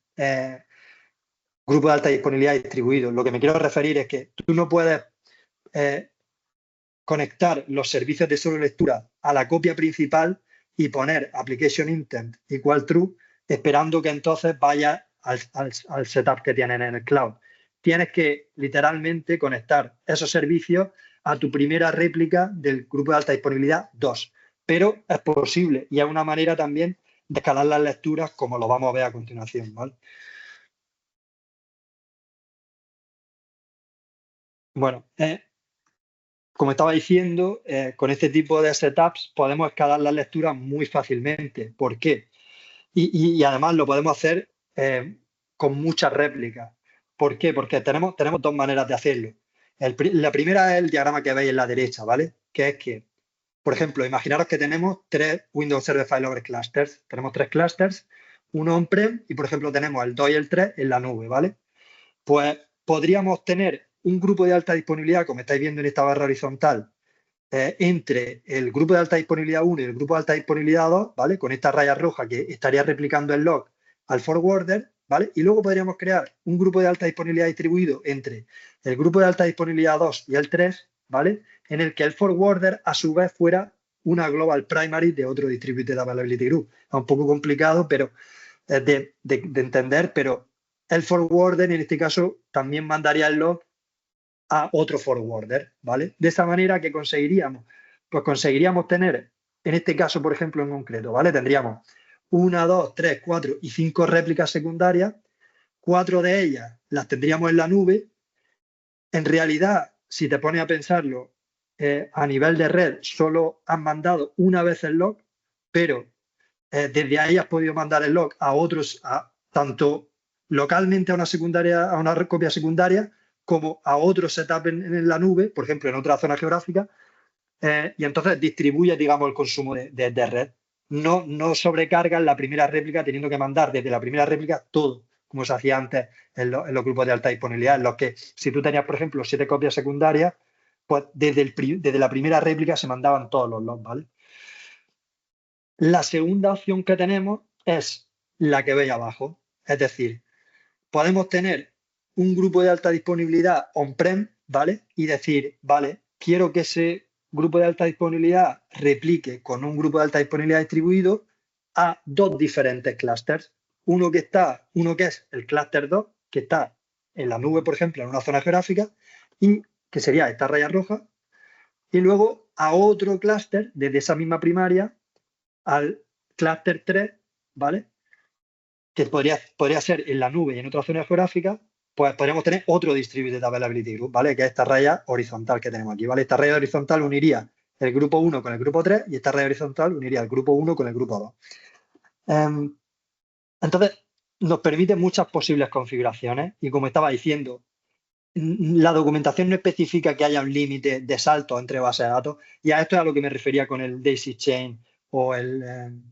grupo de alta disponibilidad distribuido. Lo que me quiero referir es que tú no puedes conectar los servicios de solo lectura a la copia principal y poner application intent igual true, esperando que entonces vaya al setup que tienen en el cloud. Tienes que literalmente conectar esos servicios a tu primera réplica del grupo de alta disponibilidad 2. Pero es posible y es una manera también de escalar las lecturas, como lo vamos a ver a continuación, ¿vale? Bueno, como estaba diciendo, con este tipo de setups podemos escalar las lecturas muy fácilmente. ¿Por qué? Y además lo podemos hacer con muchas réplicas. ¿Por qué? Porque tenemos dos maneras de hacerlo. La primera es el diagrama que veis en la derecha, ¿vale? Que es que, por ejemplo, imaginaros que tenemos 3 Windows Server Failover Clusters. Tenemos 3 clusters, uno on-prem y, por ejemplo, tenemos el 2 y el 3 en la nube, ¿vale? Pues podríamos tener un grupo de alta disponibilidad, como estáis viendo en esta barra horizontal, entre el grupo de alta disponibilidad 1 y el grupo de alta disponibilidad 2, ¿vale? Con esta raya roja que estaría replicando el log al forwarder, ¿vale? Y luego podríamos crear un grupo de alta disponibilidad distribuido entre el grupo de alta disponibilidad 2 y el 3, ¿vale? En el que el forwarder a su vez fuera una global primary de otro distributed availability group. Es un poco complicado pero de entender, pero el forwarder en este caso también mandaría el log a otro forwarder, ¿vale? De esa manera, ¿qué conseguiríamos? Pues conseguiríamos tener, en este caso, por ejemplo, en concreto, ¿vale? Tendríamos 1, 2, 3, 4 y 5 réplicas secundarias. 4 de ellas las tendríamos en la nube. En realidad, si te pones a pensarlo, a nivel de red solo has mandado una vez el log, pero desde ahí has podido mandar el log a otros, tanto localmente a una secundaria, a una copia secundaria, como a otro setup en la nube, por ejemplo, en otra zona geográfica, y entonces distribuye, digamos, el consumo de red. No sobrecargan la primera réplica teniendo que mandar desde la primera réplica todo, como se hacía antes en los grupos de alta disponibilidad, en los que si tú tenías, por ejemplo, 7 copias secundarias, pues desde la primera réplica se mandaban todos los logs, ¿vale? La segunda opción que tenemos es la que veis abajo, es decir, podemos tener un grupo de alta disponibilidad on-prem, ¿vale? Y decir, vale, quiero que ese grupo de alta disponibilidad replique con un grupo de alta disponibilidad distribuido a 2 diferentes clusters. Uno que es el cluster 2, que está en la nube, por ejemplo, en una zona geográfica, y que sería esta raya roja, y luego a otro cluster desde esa misma primaria al cluster 3, ¿vale? Que podría ser en la nube y en otra zona geográfica, pues podríamos tener otro Distributed Availability Group, ¿vale? Que es esta raya horizontal que tenemos aquí, ¿vale? Esta raya horizontal uniría el grupo 1 con el grupo 3 y esta raya horizontal uniría el grupo 1 con el grupo 2. Entonces, nos permite muchas posibles configuraciones y como estaba diciendo, la documentación no especifica que haya un límite de salto entre bases de datos y a esto es a lo que me refería con el Daisy Chain o el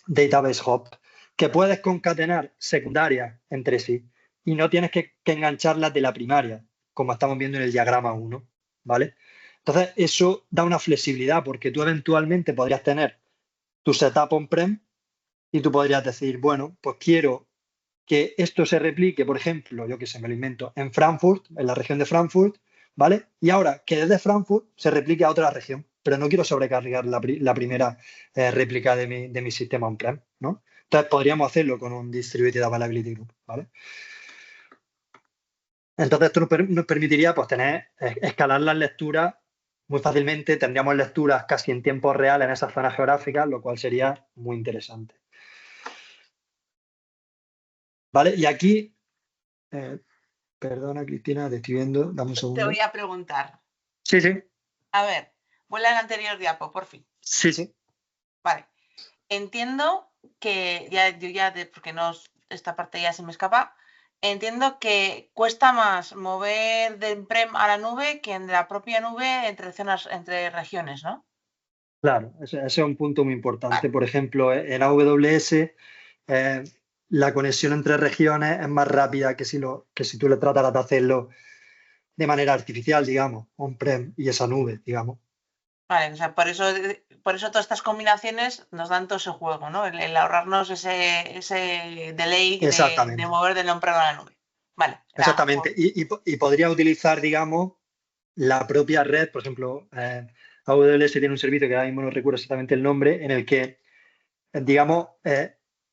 Database Hop, que puedes concatenar secundarias entre sí y no tienes que engancharlas de la primaria, como estamos viendo en el diagrama 1, ¿vale? Entonces, eso da una flexibilidad porque tú eventualmente podrías tener tu setup on-prem y tú podrías decir, bueno, pues quiero que esto se replique, por ejemplo, yo que sé, me lo invento, en Frankfurt, en la región de Frankfurt, ¿vale? Y ahora que desde Frankfurt se replique a otra región, pero no quiero sobrecargar la primera réplica de mi sistema on-prem, ¿no? Entonces podríamos hacerlo con un Distributed Availability Group, ¿vale? Entonces esto nos permitiría pues escalar las lecturas muy fácilmente, tendríamos lecturas casi en tiempo real en esas zonas geográficas, lo cual sería muy interesante. ¿Vale? Y aquí, perdona Cristina, te estoy viendo, dame un segundo. Te voy a preguntar. Sí, sí. A ver, vuelve al anterior diapo, por fin. Sí, sí. Vale. Entiendo que porque no, esta parte ya se me escapa. Entiendo que cuesta más mover de on-prem a la nube que en la propia nube entre regiones, ¿no? Claro, ese es un punto muy importante. Vale. Por ejemplo, en AWS la conexión entre regiones es más rápida que si tú le trataras de hacerlo de manera artificial, digamos, on-prem y esa nube, digamos. Vale, o sea, por eso todas estas combinaciones nos dan todo ese juego, ¿no? El ahorrarnos ese delay de Exactamente, mover del on-prem a la nube. Vale, exactamente. Y podría utilizar, digamos, la propia red, por ejemplo, AWS tiene un servicio que ahora mismo no recuerdo exactamente el nombre, en el que, digamos,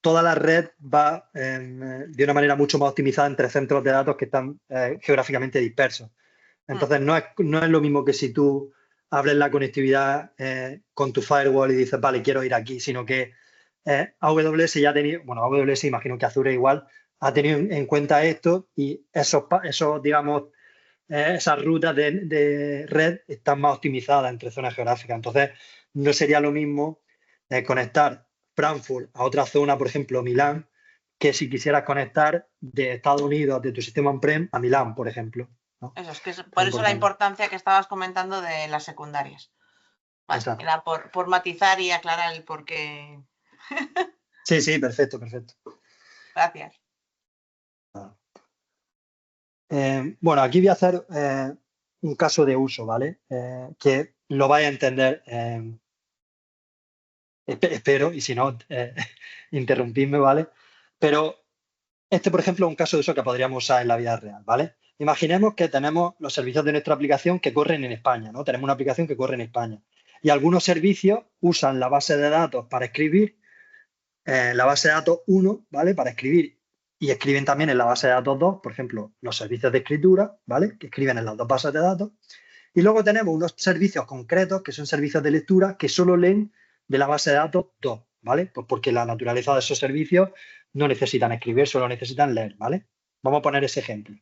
toda la red va de una manera mucho más optimizada entre centros de datos que están geográficamente dispersos. Entonces, no es lo mismo que si tú abres la conectividad con tu firewall y dices, vale, quiero ir aquí, sino que AWS ya ha tenido, bueno, AWS imagino que Azure igual, ha tenido en cuenta esto y esos digamos, esas rutas de red están más optimizadas entre zonas geográficas. Entonces, no sería lo mismo conectar Frankfurt a otra zona, por ejemplo, Milán, que si quisieras conectar de Estados Unidos, de tu sistema on-prem a Milán, por ejemplo, ¿no? eso, es que Es por eso la importante. importancia que estabas comentando de las secundarias. Vale, Exacto. era por matizar y aclarar el por qué. Sí, sí, perfecto, perfecto. Gracias. Bueno, aquí voy a hacer un caso de uso, ¿vale? Que lo vais a entender, espero, y si no, interrumpidme, ¿vale? Pero este, por ejemplo, es un caso de uso que podríamos usar en la vida real, ¿vale? Imaginemos que tenemos los servicios de nuestra aplicación que corren en España, ¿no? Tenemos una aplicación que corre en España. Y algunos servicios usan la base de datos para escribir, la base de datos 1, ¿vale? Para escribir y escriben también en la base de datos 2, por ejemplo, los servicios de escritura, ¿vale? Que escriben en las dos bases de datos. Y luego tenemos unos servicios concretos que son servicios de lectura que solo leen de la base de datos 2, ¿vale? Pues porque la naturaleza de esos servicios no necesitan escribir, solo necesitan leer, ¿vale? Vamos a poner ese ejemplo.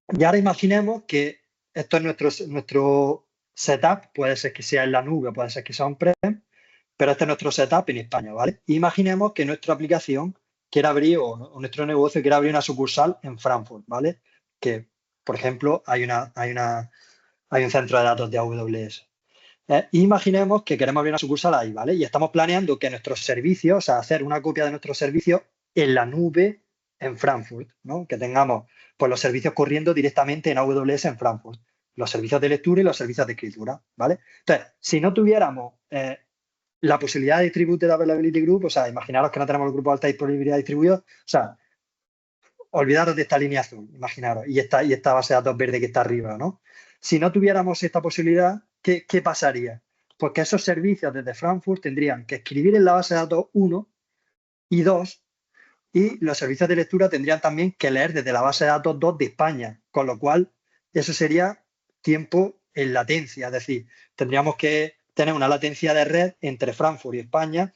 Y ahora imaginemos que esto es nuestro setup, puede ser que sea en la nube, puede ser que sea on-prem, pero este es nuestro setup en España, ¿vale? Imaginemos que nuestra aplicación quiere abrir o nuestro negocio quiere abrir una sucursal en Frankfurt, ¿vale? Que, por ejemplo, hay un centro de datos de AWS. Imaginemos que queremos abrir una sucursal ahí, ¿vale? Y estamos planeando que nuestros servicios, o sea, hacer una copia de nuestros servicios en la nube en Frankfurt, ¿no? Que tengamos pues, los servicios corriendo directamente en AWS en Frankfurt, los servicios de lectura y los servicios de escritura, ¿vale? Entonces, si no tuviéramos la posibilidad de Distributed Availability Group, o sea, imaginaros que no tenemos el grupo de alta disponibilidad distribuido, o sea, olvidaros de esta línea azul, imaginaros, y esta base de datos verde que está arriba, ¿no? Si no tuviéramos esta posibilidad, ¿qué pasaría? Pues que esos servicios desde Frankfurt tendrían que escribir en la base de datos 1 y 2, y los servicios de lectura tendrían también que leer desde la base de datos 2 de España, con lo cual eso sería tiempo en latencia, es decir, tendríamos que tener una latencia de red entre Frankfurt y España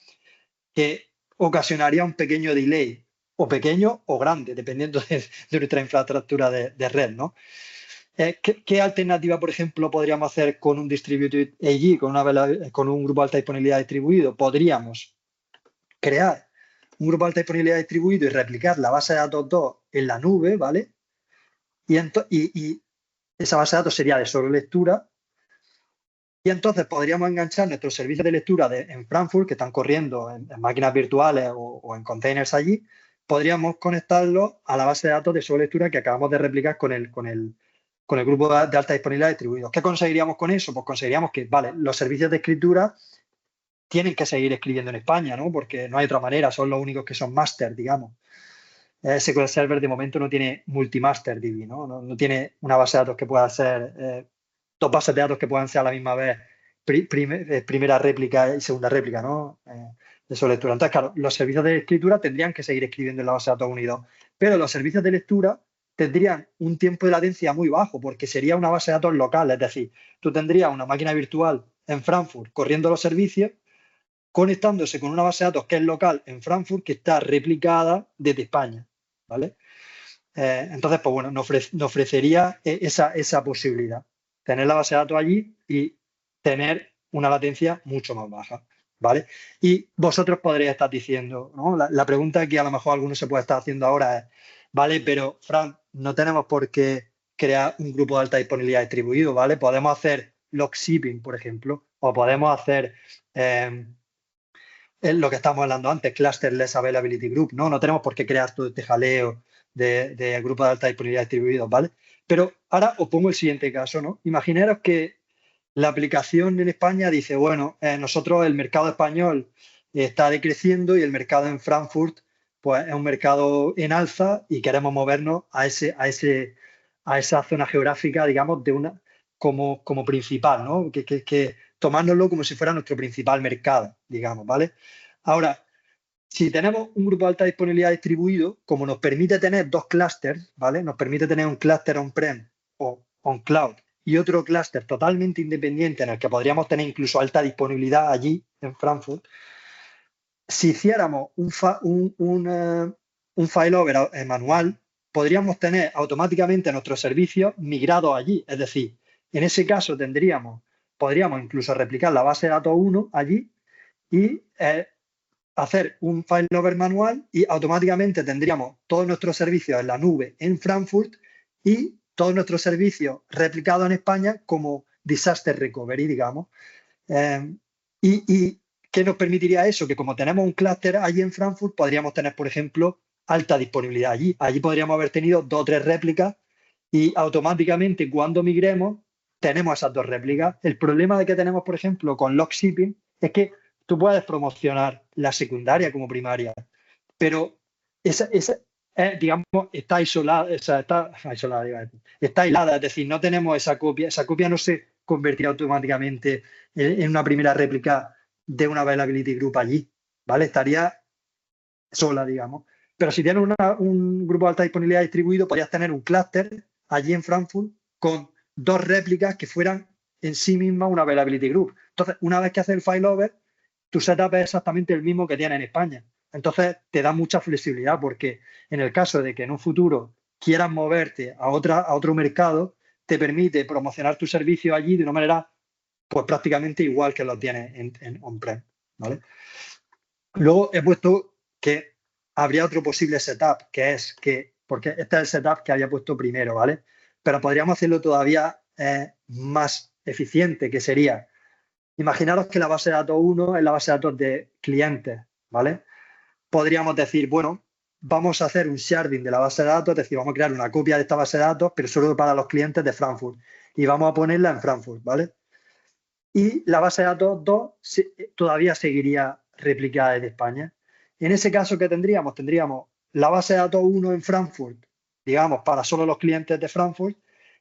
que ocasionaría un pequeño delay, o pequeño o grande, dependiendo de nuestra infraestructura de red, ¿no? ¿Qué alternativa, por ejemplo, podríamos hacer con un Distributed AG, con un grupo de alta disponibilidad distribuido? Podríamos crear un grupo de alta disponibilidad distribuido y replicar la base de datos 2 en la nube, ¿vale? Y esa base de datos sería de solo lectura. Y entonces podríamos enganchar nuestros servicios de lectura en Frankfurt, que están corriendo en máquinas virtuales o en containers allí, podríamos conectarlos a la base de datos de solo lectura que acabamos de replicar con el grupo de alta disponibilidad distribuido. ¿Qué conseguiríamos con eso? Pues conseguiríamos que, vale, los servicios de escritura tienen que seguir escribiendo en España, ¿no? Porque no hay otra manera, son los únicos que son máster, digamos. SQL Server de momento no tiene multimaster DB, ¿no? No tiene una base de datos que pueda ser dos bases de datos que puedan ser a la misma vez primera réplica y segunda réplica, ¿no? De su lectura. Entonces, claro, los servicios de escritura tendrían que seguir escribiendo en la base de datos unidos, pero los servicios de lectura tendrían un tiempo de latencia muy bajo porque sería una base de datos local, es decir, tú tendrías una máquina virtual en Frankfurt corriendo los servicios, conectándose con una base de datos que es local en Frankfurt que está replicada desde España, ¿vale? Entonces, pues bueno, nos ofrecería esa posibilidad, tener la base de datos allí y tener una latencia mucho más baja, ¿vale? Y vosotros podréis estar diciendo, ¿no? La pregunta que a lo mejor alguno se puede estar haciendo ahora es, vale, pero Fran, no tenemos por qué crear un grupo de alta disponibilidad distribuido, ¿vale? Podemos hacer log shipping, por ejemplo, o podemos hacer lo que estamos hablando antes, Clusterless Availability Group, ¿no? No tenemos por qué crear todo este jaleo de grupos de alta disponibilidad distribuidos, ¿vale? Pero ahora os pongo el siguiente caso, ¿no? Imaginaros que la aplicación en España dice, bueno, nosotros el mercado español está decreciendo y el mercado en Frankfurt pues es un mercado en alza y queremos movernos a esa zona geográfica, digamos, como principal, ¿no? Que tomárnoslo como si fuera nuestro principal mercado, digamos, ¿vale? Ahora, si tenemos un grupo de alta disponibilidad distribuido, como nos permite tener dos clústeres, ¿vale? Nos permite tener un clúster on-prem o on-cloud y otro clúster totalmente independiente en el que podríamos tener incluso alta disponibilidad allí en Frankfurt. Si hiciéramos un failover manual, podríamos tener automáticamente nuestros servicios migrados allí. Es decir, en ese caso podríamos incluso replicar la base de datos 1 allí y hacer un failover manual y automáticamente tendríamos todos nuestros servicios en la nube en Frankfurt y todos nuestros servicios replicados en España como disaster recovery, digamos. ¿Y qué nos permitiría eso? Que como tenemos un clúster allí en Frankfurt, podríamos tener, por ejemplo, alta disponibilidad allí. Allí podríamos haber tenido 2 o 3 réplicas y automáticamente cuando migremos tenemos esas 2 réplicas. El problema que tenemos, por ejemplo, con Lockshipping es que tú puedes promocionar la secundaria como primaria, pero digamos, está aislada, está aislada, es decir, no tenemos esa copia no se convertirá automáticamente en una primera réplica de una availability group allí, ¿vale? Estaría sola, digamos. Pero si tienes un grupo de alta disponibilidad distribuido, podrías tener un clúster allí en Frankfurt con 2 réplicas que fueran en sí mismas una availability group. Entonces, una vez que haces el failover, tu setup es exactamente el mismo que tienes en España. Entonces, te da mucha flexibilidad porque en el caso de que en un futuro quieras moverte a otro mercado, te permite promocionar tu servicio allí de una manera pues prácticamente igual que lo tienes en on-prem, ¿vale? Luego he puesto que habría otro posible setup, porque este es el setup que había puesto primero, ¿vale? Pero podríamos hacerlo todavía más eficiente, que sería, imaginaros que la base de datos 1 es la base de datos de clientes, ¿vale? Podríamos decir, bueno, vamos a hacer un sharding de la base de datos, es decir, vamos a crear una copia de esta base de datos, pero solo para los clientes de Frankfurt, y vamos a ponerla en Frankfurt, ¿vale? Y la base de datos 2 todavía seguiría replicada desde España. En ese caso, ¿qué tendríamos? Tendríamos la base de datos 1 en Frankfurt, digamos, para solo los clientes de Frankfurt,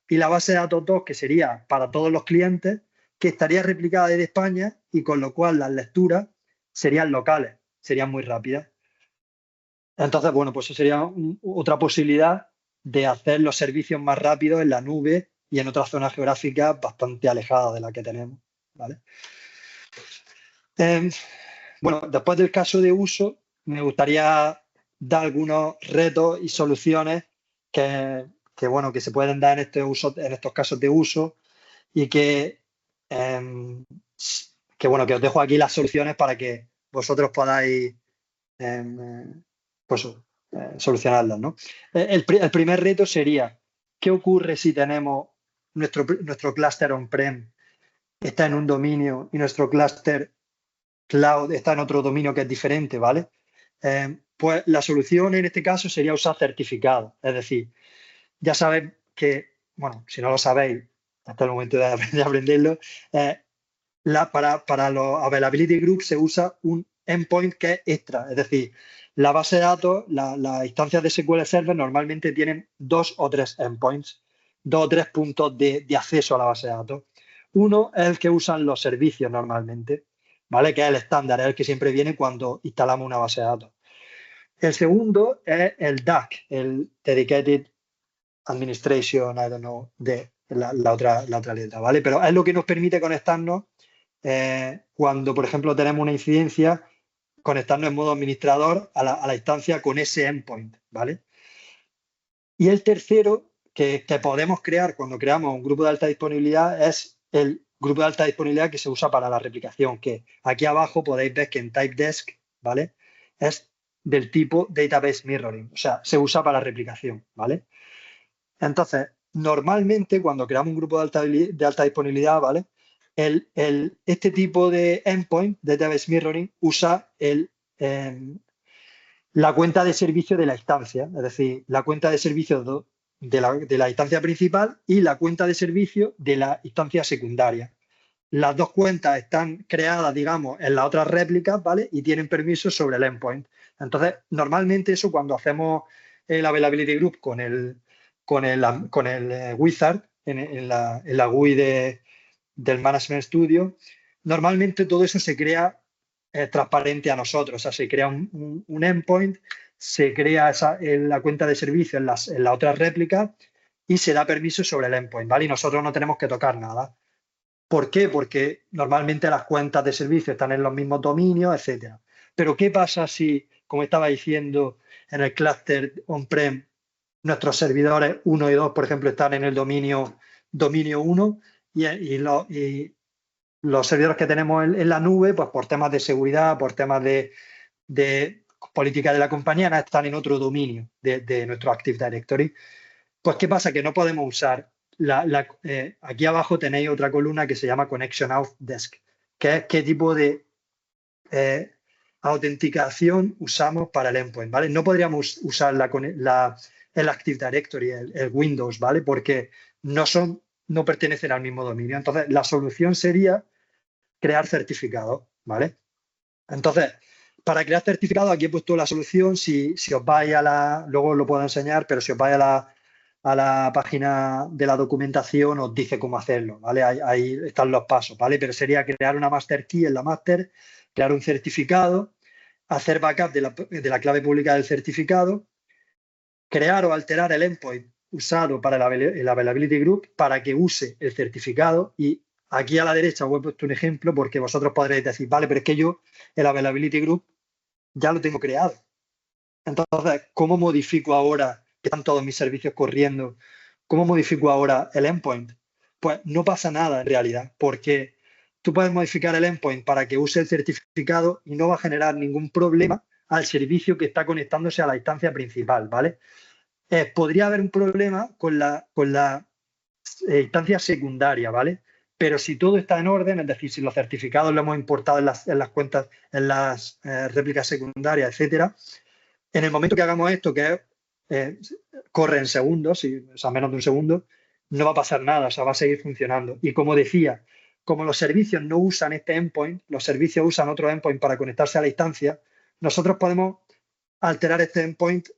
y la base de datos 2, que sería para todos los clientes, que estaría replicada desde España y con lo cual las lecturas serían locales, serían muy rápidas. Entonces, bueno, pues eso sería otra posibilidad de hacer los servicios más rápidos en la nube y en otras zonas geográficas bastante alejadas de la que tenemos, ¿vale? Bueno, después del caso de uso, me gustaría dar algunos retos y soluciones que se pueden dar en estos casos de uso y que os dejo aquí las soluciones para que vosotros podáis solucionarlas, ¿no? El primer reto sería, ¿qué ocurre si tenemos nuestro clúster on-prem está en un dominio y nuestro clúster cloud está en otro dominio que es diferente, ¿vale? Pues la solución en este caso sería usar certificados. Es decir, ya sabéis que, bueno, si no lo sabéis, hasta el momento de aprenderlo, para los availability groups se usa un endpoint que es extra. Es decir, la base de datos, las instancias de SQL Server normalmente tienen 2 o 3 endpoints, 2 o 3 puntos de acceso a la base de datos. Uno es el que usan los servicios normalmente, ¿vale? Que es el estándar, es el que siempre viene cuando instalamos una base de datos. El segundo es el DAC, el Dedicated Administration, I don't know, de la otra letra, ¿vale? Pero es lo que nos permite conectarnos cuando, por ejemplo, tenemos una incidencia, conectarnos en modo administrador a la instancia con ese endpoint, ¿vale? Y el tercero que podemos crear cuando creamos un grupo de alta disponibilidad es el grupo de alta disponibilidad que se usa para la replicación, que aquí abajo podéis ver que en TypeDesk, ¿vale? Es del tipo Database Mirroring, o sea, se usa para replicación, ¿vale? Entonces, normalmente cuando creamos un grupo de alta disponibilidad, ¿vale? Este tipo de endpoint, Database Mirroring, usa la cuenta de servicio de la instancia, es decir, la cuenta de servicio de la instancia principal y la cuenta de servicio de la instancia secundaria. las dos cuentas están creadas, digamos, en las otras réplicas, ¿vale? Y tienen permiso sobre el endpoint. Entonces, normalmente eso cuando hacemos el availability group con el wizard en la GUI del Management Studio, normalmente todo eso se crea transparente a nosotros. O sea, se crea un endpoint, se crea la cuenta de servicio en las otras réplicas y se da permiso sobre el endpoint, ¿vale? Y nosotros no tenemos que tocar nada. ¿Por qué? Porque normalmente las cuentas de servicio están en los mismos dominios, etcétera. Pero ¿qué pasa si, como estaba diciendo, en el clúster on-prem, nuestros servidores 1 y 2, por ejemplo, están en el dominio 1 y los servidores que tenemos en la nube, pues por temas de seguridad, por temas de política de la compañía, están en otro dominio de nuestro Active Directory? Pues ¿qué pasa? Que no podemos usar aquí abajo tenéis otra columna que se llama Connection Auth Desk, que es qué tipo de autenticación usamos para el endpoint, ¿vale? No podríamos usar el Active Directory, el Windows, ¿vale? Porque no pertenecen al mismo dominio. Entonces, la solución sería crear certificados, ¿vale? Entonces, para crear certificados, aquí he puesto la solución. Si os vais luego os lo puedo enseñar, pero si os vais a la página de la documentación os dice cómo hacerlo, ¿vale? Ahí están los pasos, ¿vale? Pero sería crear una master key en la master, crear un certificado, hacer backup de la clave pública del certificado, crear o alterar el endpoint usado para el availability group para que use el certificado. Y aquí a la derecha os he puesto un ejemplo porque vosotros podréis decir, vale, pero es que yo el availability group ya lo tengo creado. Entonces, ¿cómo modifico ahora que están todos mis servicios corriendo? ¿Cómo modifico ahora el endpoint? Pues no pasa nada en realidad, porque tú puedes modificar el endpoint para que use el certificado y no va a generar ningún problema al servicio que está conectándose a la instancia principal, ¿vale? Podría haber un problema con la instancia secundaria, ¿vale? Pero si todo está en orden, es decir, si los certificados los hemos importado en las cuentas, en las réplicas secundarias, etcétera, en el momento que hagamos esto, que corre en segundos, o sea, menos de un segundo, no va a pasar nada, o sea, va a seguir funcionando. Y como decía, como los servicios no usan este endpoint, los servicios usan otro endpoint para conectarse a la instancia, nosotros podemos alterar este endpoint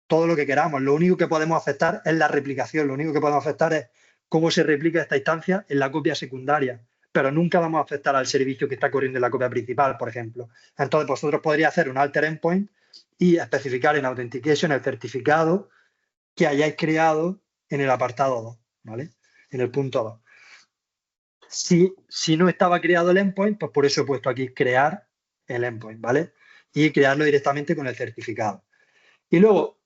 todo lo que queramos. Lo único que podemos afectar es la replicación, lo único que podemos afectar es cómo se replica esta instancia en la copia secundaria, pero nunca vamos a afectar al servicio que está corriendo en la copia principal, por ejemplo. Entonces, vosotros podríais hacer un alter endpoint y especificar en Authentication el certificado que hayáis creado en el apartado 2, ¿vale? En el punto 2. Si no estaba creado el endpoint, pues por eso he puesto aquí crear el endpoint, ¿vale? Y crearlo directamente con el certificado. Y luego,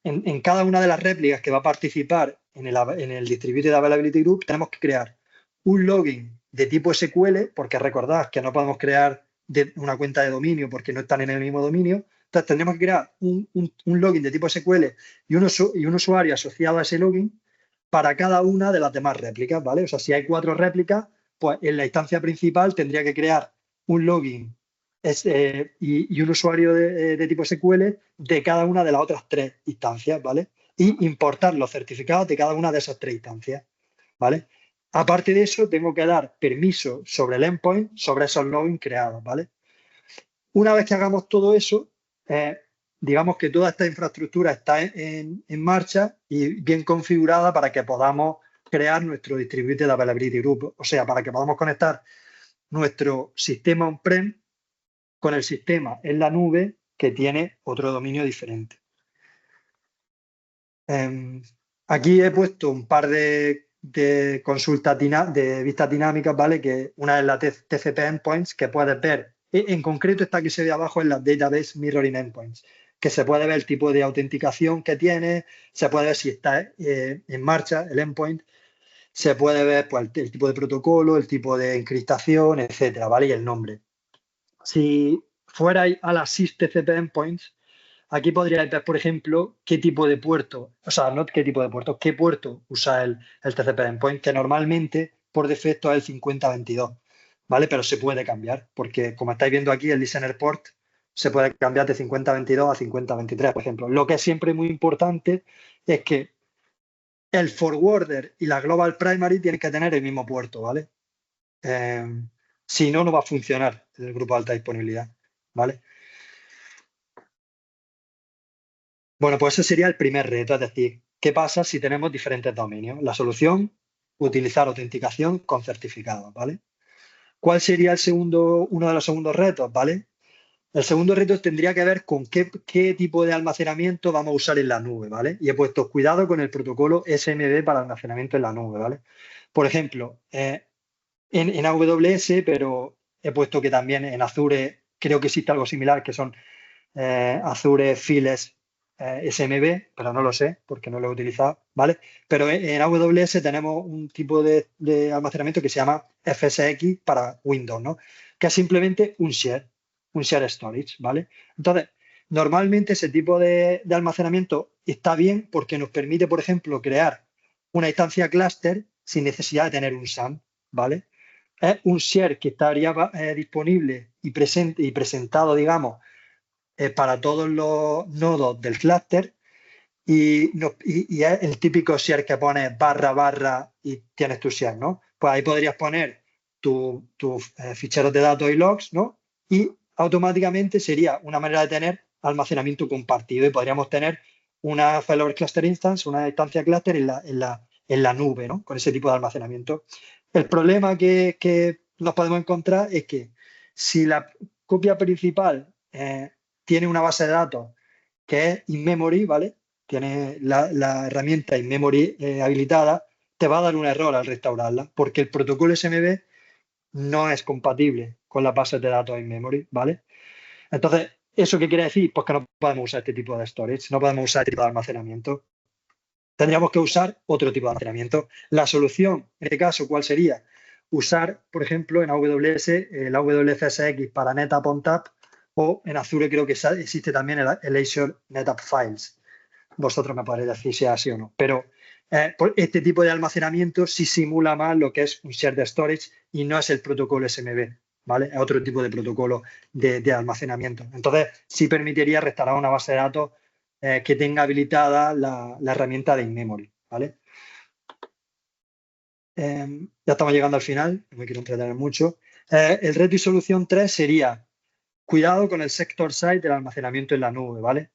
en cada una de las réplicas que va a participar en el Distributed Availability Group, tenemos que crear un login de tipo SQL, porque recordad que no podemos crear una cuenta de dominio porque no están en el mismo dominio. Entonces, tendremos que crear un login de tipo SQL y un usuario asociado a ese login para cada una de las demás réplicas, ¿vale? O sea, si hay 4 réplicas, pues en la instancia principal tendría que crear un login y un usuario de tipo SQL de cada una de las otras 3 instancias, ¿vale? Y importar los certificados de cada una de esas 3 instancias, ¿vale? Aparte de eso, tengo que dar permiso sobre el endpoint, sobre esos logins creados, ¿vale? Una vez que hagamos todo eso, digamos que toda esta infraestructura está en marcha y bien configurada para que podamos crear nuestro Distributed Availability Group, o sea, para que podamos conectar nuestro sistema on-prem con el sistema en la nube que tiene otro dominio diferente. Aquí he puesto un par de consultas de vistas dinámicas, ¿vale? Que una es la TCP Endpoints, que puedes ver. En concreto, esta que se ve abajo es la Database Mirroring Endpoints, que se puede ver el tipo de autenticación que tiene, se puede ver si está en marcha el endpoint, se puede ver pues, el tipo de protocolo, el tipo de encriptación, etcétera, ¿vale? Y el nombre. Si fuerais a las SysTCP Endpoints, aquí podríais ver, por ejemplo, qué tipo de puerto, o sea, no qué tipo de puerto, qué puerto usa el TCP Endpoint, que normalmente por defecto es el 5022, ¿vale? Pero se puede cambiar, porque como estáis viendo aquí, el listener port se puede cambiar de 5022 a 5023, por ejemplo. Lo que es siempre muy importante es que el forwarder y la global primary tienen que tener el mismo puerto, ¿vale? Si no, no va a funcionar el grupo de alta disponibilidad, ¿vale? Bueno, pues ese sería el primer reto, es decir, ¿qué pasa si tenemos diferentes dominios? La solución, utilizar autenticación con certificados, ¿vale? ¿Cuál sería uno de los segundos retos, ¿vale? El segundo reto tendría que ver con qué tipo de almacenamiento vamos a usar en la nube, ¿vale? Y he puesto cuidado con el protocolo SMB para almacenamiento en la nube, ¿vale? Por ejemplo, en AWS, pero he puesto que también en Azure creo que existe algo similar, que son Azure Files SMB, pero no lo sé porque no lo he utilizado, ¿vale? Pero en AWS tenemos un tipo de almacenamiento que se llama FSX para Windows, ¿no? Que es simplemente un share storage, ¿vale? Entonces, normalmente ese tipo de almacenamiento está bien porque nos permite, por ejemplo, crear una instancia cluster sin necesidad de tener un SAN, ¿vale? Es un share que estaría disponible y presentado, digamos, para todos los nodos del clúster y es el típico share que pones barra y tienes tu share, ¿no? Pues ahí podrías poner tus ficheros de datos y logs, ¿no? Y automáticamente sería una manera de tener almacenamiento compartido y podríamos tener una failover cluster instance, una instancia cluster en la nube, ¿no? Con ese tipo de almacenamiento. El problema que nos podemos encontrar es que si la copia principal tiene una base de datos que es in-memory, ¿vale? Tiene la herramienta in-memory habilitada, te va a dar un error al restaurarla, porque el protocolo SMB no es compatible con las bases de datos in-memory, ¿vale? Entonces, ¿eso qué quiere decir? Pues que no podemos usar este tipo de storage, no podemos usar este tipo de almacenamiento. Tendríamos que usar otro tipo de almacenamiento. La solución, en este caso, ¿cuál sería? Usar, por ejemplo, en AWS el WFSX para NetApp ONTAP o en Azure creo que existe también el Azure NetApp Files. Vosotros me podréis decir si es así o no. Pero este tipo de almacenamiento sí simula más lo que es un shared storage y no es el protocolo SMB, ¿vale? Es otro tipo de protocolo de almacenamiento. Entonces, sí permitiría restaurar una base de datos que tenga habilitada la herramienta de in-memory, ¿vale? Ya estamos llegando al final, no me quiero entretener mucho. El reto y solución 3 sería cuidado con el sector side del almacenamiento en la nube, ¿vale?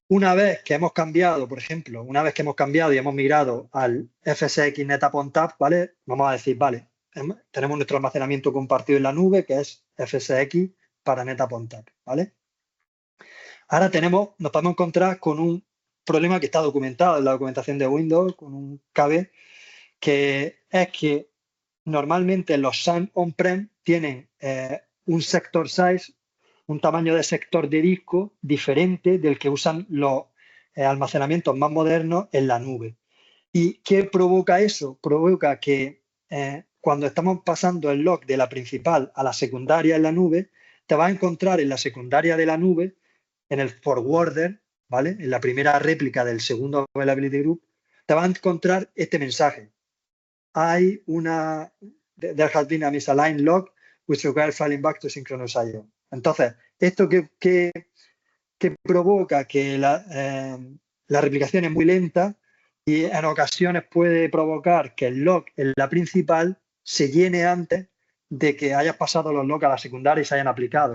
Una vez que hemos cambiado, por ejemplo, una vez que hemos cambiado y hemos migrado al FSX NetApp ONTAP, ¿vale? Vamos a decir, vale, tenemos nuestro almacenamiento compartido en la nube, que es FSX para NetApp ONTAP, ¿vale? Ahora nos podemos encontrar con un problema que está documentado en la documentación de Windows, con un KB, que es que normalmente los SAN on-prem tienen un sector size, un tamaño de sector de disco diferente del que usan los almacenamientos más modernos en la nube. ¿Y qué provoca eso? Provoca que cuando estamos pasando el log de la principal a la secundaria en la nube, te vas a encontrar en la secundaria de la nube, en el forwarder, ¿vale? En la primera réplica del segundo availability group, te vas a encontrar este mensaje. Hay there has been a misaligned log which requires filing back to synchronous IO. Entonces, esto que provoca que la replicación es muy lenta y en ocasiones puede provocar que el log en la principal se llene antes de que hayas pasado los logs a la secundaria y se hayan aplicado.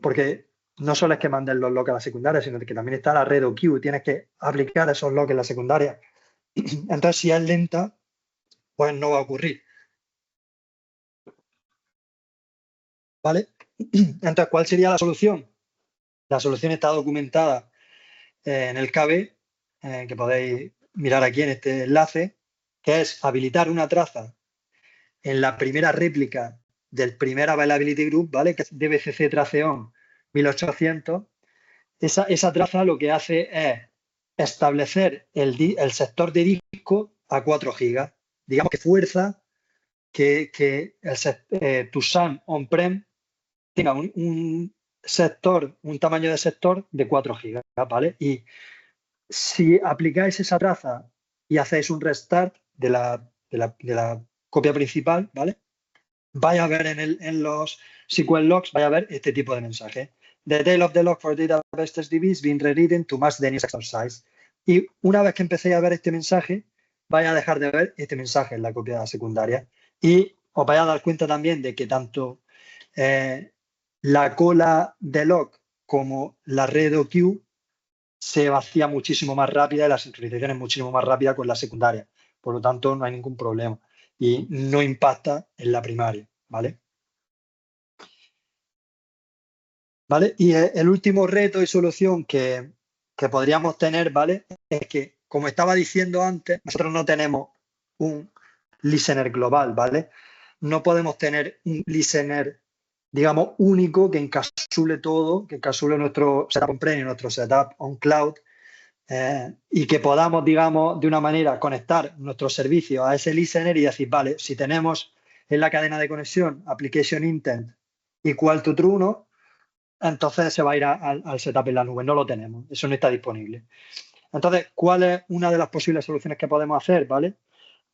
Porque no solo es que manden los logs a la secundaria, sino que también está la red o queue. Tienes que aplicar esos logs en la secundaria. Entonces, si es lenta, pues no va a ocurrir. ¿Vale? Entonces, ¿cuál sería la solución? La solución está documentada en el KB, que podéis mirar aquí en este enlace, que es habilitar una traza en la primera réplica del primer availability group, ¿vale? Que es DBCC Traceon 1800. Esa traza lo que hace es establecer el sector de disco a 4 gigas. Digamos que fuerza que tu SAN on-prem tenga un tamaño de sector de 4 gigas, ¿vale? Y si aplicáis esa traza y hacéis un restart de la copia principal, ¿vale? Vais a ver en los SQL logs, vais a ver este tipo de mensaje. The tail of the log for database test DB is being rewritten to match the new sector size. Y una vez que empecéis a ver este mensaje, vais a dejar de ver este mensaje en la copia secundaria. Y os vais a dar cuenta también de que tanto la cola de lock como la red OQ se vacía muchísimo más rápida y la sincronización es muchísimo más rápida con la secundaria. Por lo tanto, no hay ningún problema y no impacta en la primaria, ¿vale? ¿Vale? Y el último reto y solución que podríamos tener, ¿vale? Es que, como estaba diciendo antes, nosotros no tenemos un listener global, ¿vale? No podemos tener un listener, digamos, único que encapsule todo, que encapsule nuestro setup on-prem y nuestro setup on cloud, y que podamos, digamos, de una manera conectar nuestros servicios a ese listener y decir, vale, si tenemos en la cadena de conexión application intent equal to true, ¿no? Entonces se va a ir al setup en la nube. No lo tenemos, eso no está disponible. Entonces, ¿cuál es una de las posibles soluciones que podemos hacer? ¿Vale?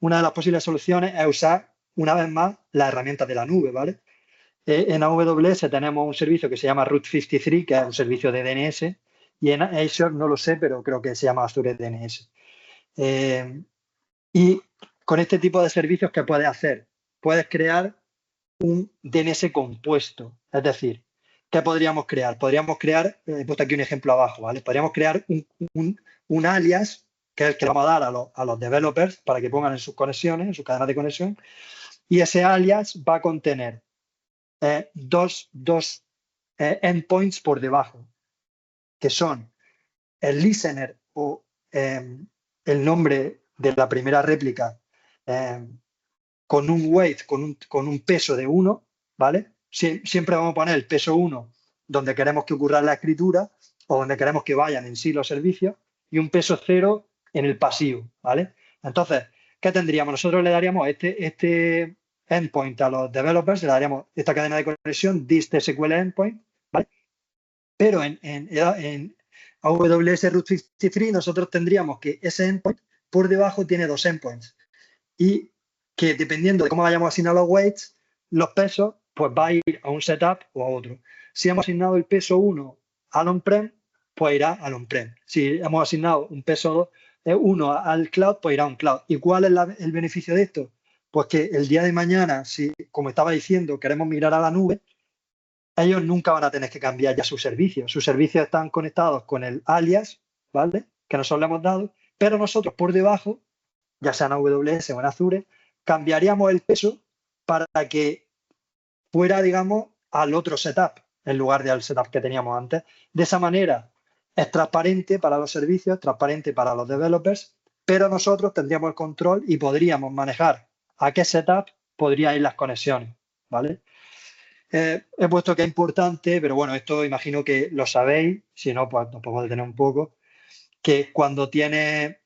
Una de las posibles soluciones es usar, una vez más, las herramientas de la nube, ¿vale? En AWS tenemos un servicio que se llama Route 53, que es un servicio de DNS, y en Azure no lo sé, pero creo que se llama Azure DNS. Y con este tipo de servicios, ¿qué puedes hacer? Puedes crear un DNS compuesto, es decir, ¿qué podríamos crear? Podríamos crear, he puesto aquí un ejemplo abajo, ¿vale? Podríamos crear un alias, que es el que vamos a dar a los developers para que pongan en sus conexiones, en sus cadenas de conexión, y ese alias va a contener dos endpoints por debajo, que son el listener o el nombre de la primera réplica con un weight, con un peso de 1, ¿vale? Siempre vamos a poner el peso 1 donde queremos que ocurra la escritura o donde queremos que vayan en sí los servicios y un peso 0 en el pasivo, ¿vale? Entonces, ¿qué tendríamos? Nosotros le daríamos este endpoint a los developers, le daríamos esta cadena de conexión, this SQL endpoint, ¿vale? Pero en AWS Route 53 nosotros tendríamos que ese endpoint por debajo tiene dos endpoints y que dependiendo de cómo hayamos asignado los weights, los pesos, pues va a ir a un setup o a otro. Si hemos asignado el peso 1 al on-prem, pues irá al on-prem. Si hemos asignado un peso 1 al cloud, pues irá a un cloud. ¿Y cuál es el beneficio de esto? Pues que el día de mañana, si, como estaba diciendo, queremos migrar a la nube, ellos nunca van a tener que cambiar ya sus servicios. Sus servicios están conectados con el alias, ¿vale? Que nosotros le hemos dado, pero nosotros por debajo, ya sea en AWS o en Azure, cambiaríamos el peso para que fuera, digamos, al otro setup en lugar del setup que teníamos antes. De esa manera es transparente para los servicios, transparente para los developers, pero nosotros tendríamos el control y podríamos manejar a qué setup podría ir las conexiones, ¿vale? He puesto que es importante, pero bueno, esto imagino que lo sabéis, si no, pues nos podemos detener un poco, que cuando tiene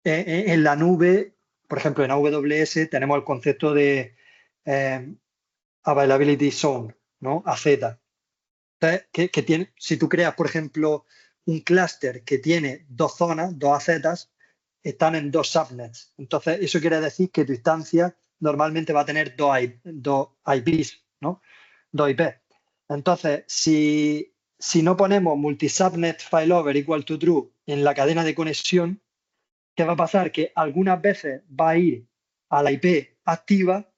en la nube, por ejemplo, en AWS tenemos el concepto de Availability Zone, ¿no? AZ. Entonces, que tiene, si tú creas, por ejemplo, un clúster que tiene dos zonas, dos AZs, están en dos subnets. Entonces, eso quiere decir que tu instancia normalmente va a tener dos IPs, ¿no? Dos IP. Entonces, si no ponemos multisubnet failover equal to true en la cadena de conexión, ¿qué va a pasar? Que algunas veces va a ir a la IP activa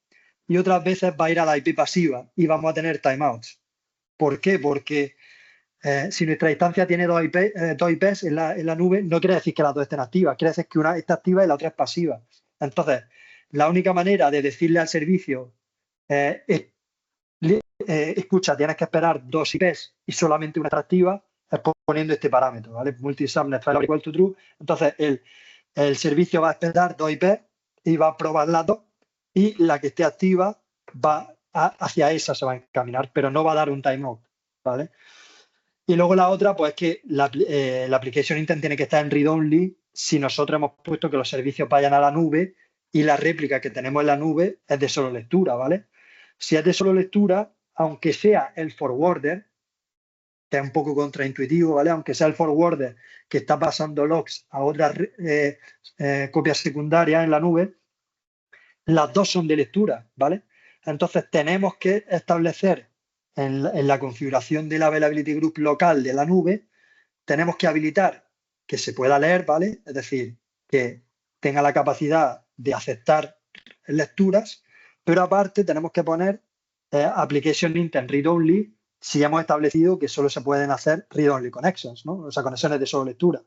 y otras veces va a ir a la IP pasiva y vamos a tener timeouts. ¿Por qué? Porque si nuestra instancia tiene dos IPs en la nube, no quiere decir que las dos estén activas, quiere decir que una está activa y la otra es pasiva. Entonces, la única manera de decirle al servicio, escucha, tienes que esperar dos IPs y solamente una está activa, es poniendo este parámetro, ¿vale? Multisubnet failover equal to true. Entonces, el servicio va a esperar dos IP y va a probar las dos y la que esté activa va hacia esa se va a encaminar, pero no va a dar un timeout, ¿vale? Y luego la otra, pues es que la application intent tiene que estar en read-only si nosotros hemos puesto que los servicios vayan a la nube y la réplica que tenemos en la nube es de solo lectura, ¿vale? Si es de solo lectura, aunque sea el forwarder, que es un poco contraintuitivo, ¿vale? Aunque sea el forwarder que está pasando logs a otras copias secundarias en la nube, las dos son de lectura, ¿vale? Entonces tenemos que establecer en la configuración del Availability Group local de la nube, tenemos que habilitar que se pueda leer, ¿vale? Es decir, que tenga la capacidad de aceptar lecturas, pero aparte tenemos que poner application intent read-only si hemos establecido que solo se pueden hacer read-only connections, ¿no? O sea, conexiones de solo lectura.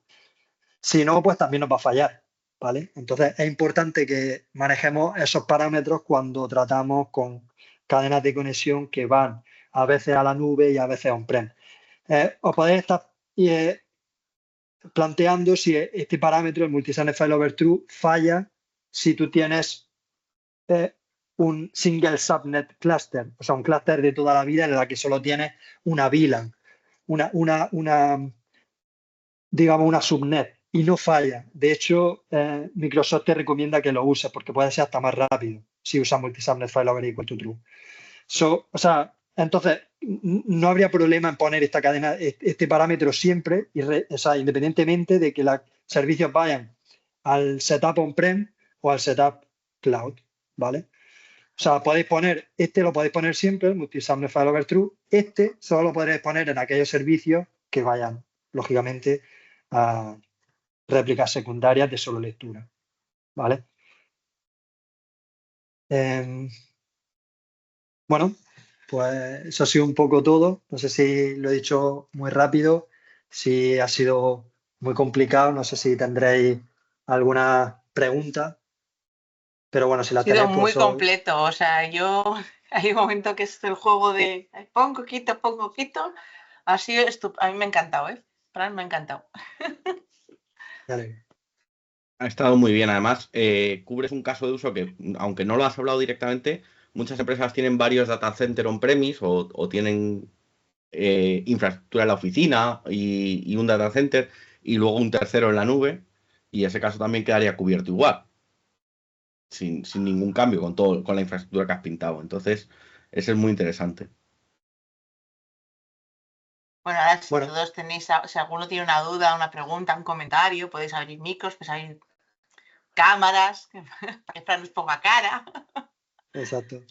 Si no, pues también nos va a fallar, ¿vale? Entonces es importante que manejemos esos parámetros cuando tratamos con cadenas de conexión que van a veces a la nube y a veces on-prem. Os podéis estar planteando si este parámetro, el multi-signet failover true, falla si tú tienes un single subnet cluster, o sea, un clúster de toda la vida en la que solo tienes una VLAN, digamos, una subnet, y no falla. De hecho, Microsoft te recomienda que lo uses porque puede ser hasta más rápido si usas multi-subnet failover equal to true. O sea, entonces, no habría problema en poner esta cadena, este parámetro siempre, o sea, independientemente de que los servicios vayan al setup on-prem o al setup cloud, ¿vale? O sea, podéis poner, lo podéis poner siempre, el multi-subnet failover true, solo lo podréis poner en aquellos servicios que vayan, lógicamente, a réplicas secundarias de solo lectura, ¿vale? Bueno, pues eso ha sido un poco todo. No sé si lo he dicho muy rápido, si ha sido muy complicado, no sé si tendréis alguna pregunta, pero bueno, si la Ha sido tenéis, muy pues completo, o sea, yo hay un momento que es el juego de pongo, quito, ha sido a mí me ha encantado, Fran, me ha encantado. Dale. Ha estado muy bien, además, cubres un caso de uso que, aunque no lo has hablado directamente, muchas empresas tienen varios data center on-premise o tienen infraestructura en la oficina y un data center y luego un tercero en la nube, y ese caso también quedaría cubierto igual, sin ningún cambio con la infraestructura que has pintado. Entonces, ese es muy interesante. Bueno, ahora si Bueno. todos tenéis, si alguno tiene una duda, una pregunta, un comentario, podéis abrir micros, podéis abrir cámaras, que Fran nos ponga cara. Exacto.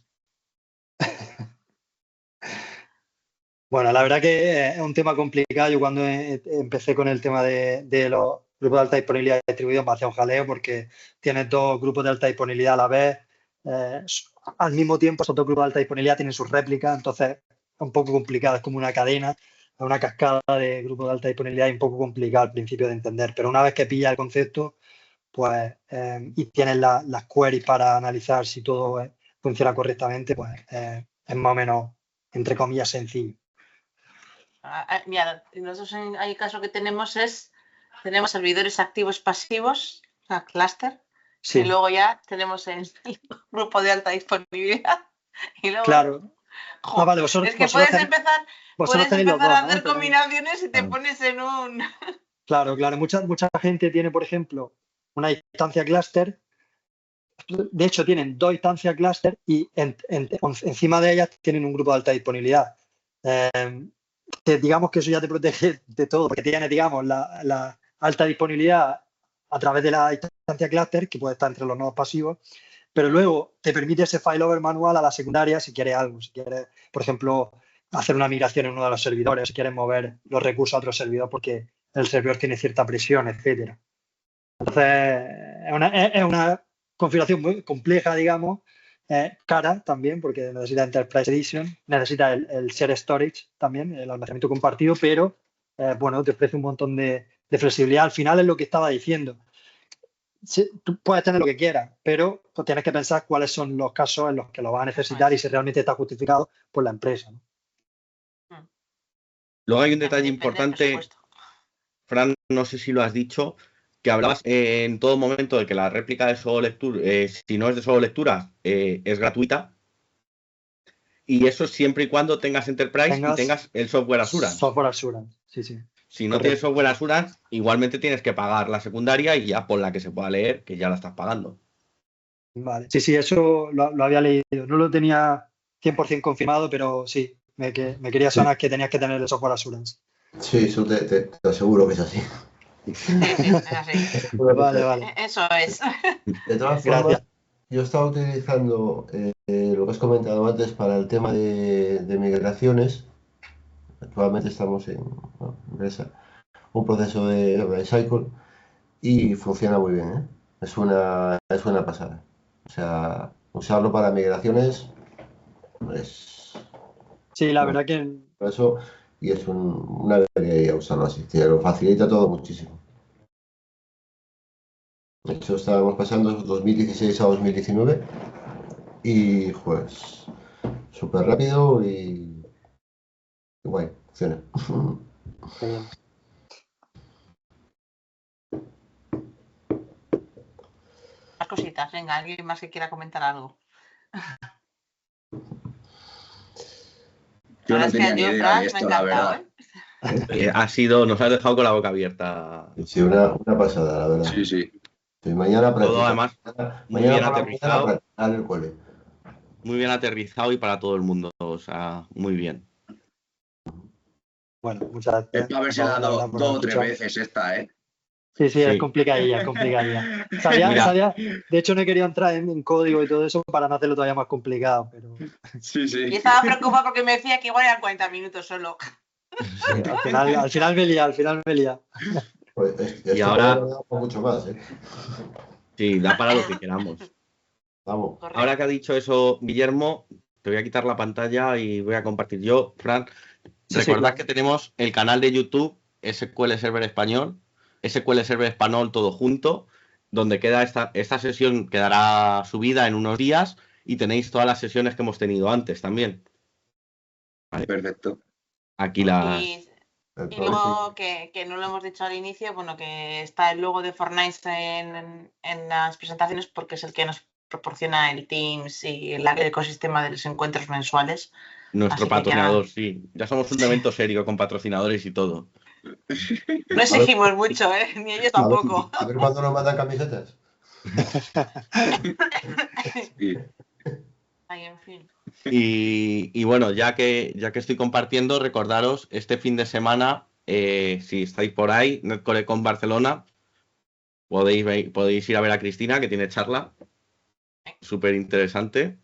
Bueno, la verdad que es un tema complicado. Yo cuando empecé con el tema de los grupos de alta disponibilidad distribuidos me hacía un jaleo porque tienes dos grupos de alta disponibilidad a la vez. Al mismo tiempo, esos dos grupos de alta disponibilidad tienen sus réplicas, entonces es un poco complicado. Es como una cadena, una cascada de grupos de alta disponibilidad y un poco complicado al principio de entender. Pero una vez que pillas el concepto, pues y tienes las queries para analizar si todo funciona correctamente, pues es más o menos, entre comillas, sencillo. Mira, nosotros hay caso que tenemos servidores activos pasivos, o sea, clúster, Sí. y luego ya tenemos el grupo de alta disponibilidad. Y luego, claro. Jo, Vale, es que puedes empezar los dos, a hacer ¿no? combinaciones y te pones en un... Claro. Mucha gente tiene, por ejemplo, una instancia clúster. De hecho, tienen dos instancias clúster y encima de ellas tienen un grupo de alta disponibilidad. Que digamos que eso ya te protege de todo, porque tienes, digamos, la alta disponibilidad a través de la instancia clúster, que puede estar entre los nodos pasivos, pero luego te permite ese failover manual a la secundaria si quieres algo, si quieres, por ejemplo, hacer una migración en uno de los servidores, si quieres mover los recursos a otro servidor porque el servidor tiene cierta presión, etcétera. Entonces, es una configuración muy compleja, digamos, cara también, porque necesita Enterprise Edition, necesita el Share Storage también, el almacenamiento compartido, pero bueno, te ofrece un montón de flexibilidad. Al final es lo que estaba diciendo. Sí, tú puedes tener lo que quieras, pero pues, tienes que pensar cuáles son los casos en los que lo vas a necesitar y si realmente está justificado por la empresa, ¿no? Luego hay un detalle importante, Fran, no sé si lo has dicho, que hablabas en todo momento de que la réplica de solo lectura, si no es de solo lectura, es gratuita. Y eso siempre y cuando tengas Enterprise y tengas el software Assurance. Software Assurance, sí. Si no tienes software Assurance, igualmente tienes que pagar la secundaria y ya por la que se pueda leer, que ya la estás pagando. Vale, sí, eso lo había leído. No lo tenía 100% confirmado, pero sí, me quería sonar que tenías que tener el software Assurance. Sí, eso te aseguro que es así. Sí, es así. Vale. Eso es. De todas formas, yo estaba utilizando lo que has comentado antes para el tema de migraciones. Actualmente estamos en empresa. un proceso de recycle y funciona muy bien, ¿eh? Es una pasada. O sea, usarlo para migraciones es Sí, la bueno, verdad que eso y es una alegría usarlo así. Te lo facilita todo muchísimo. De hecho, estábamos pasando 2016 a 2019 y pues súper rápido y guay, funciona. qué bien. Más cositas, venga, alguien más que quiera comentar algo. Yo La no verdad es tenía que ni yo, idea de Fran, me ha esto, la encantado, verdad. Nos has dejado con la boca abierta. Sí, una pasada, la verdad. Sí, sí. Sí, mañana Todo practicar. además muy Mañana bien por la mañana aterrizado, practicar en el cole. muy bien aterrizado y para todo el mundo. O sea, muy bien. Bueno, muchas Es gracias para haberse a todos, la dado verdad, por haber 2 o 3 escuchado. veces esta, ¿eh? Sí, sí, es Sí. complicadilla, es complicadilla. Mira, De hecho, no he querido entrar en código y todo eso para no hacerlo todavía más complicado, pero Sí, Y sí. estaba preocupada porque me decía que igual eran 40 minutos solo. sí, al final me lía. Pues y esto ahora podría dar mucho más, ¿eh? sí, da para lo que queramos. Vamos. Ahora que ha dicho eso, Guillermo, te voy a quitar la pantalla y voy a compartir yo. Fran, Sí, recordad claro. que tenemos el canal de YouTube SQL Server Español, SQL Server Español todo junto, donde queda esta sesión quedará subida en unos días y tenéis todas las sesiones que hemos tenido antes también. Perfecto. Aquí las... Y luego que no lo hemos dicho al inicio, bueno, que está el logo de Fortnite en las presentaciones porque es el que nos proporciona el Teams y el ecosistema de los encuentros mensuales. Nuestro Así que patrocinador, sí. Ya somos un evento serio con patrocinadores y todo. no exigimos mucho, ¿eh? Ni ellos tampoco. A ver cuándo nos mandan camisetas. Sí. Ay, en fin. Y bueno, ya que estoy compartiendo, recordaros, este fin de semana, si estáis por ahí, NetCoreCon Barcelona, podéis ir a ver a Cristina, que tiene charla. Súper interesante.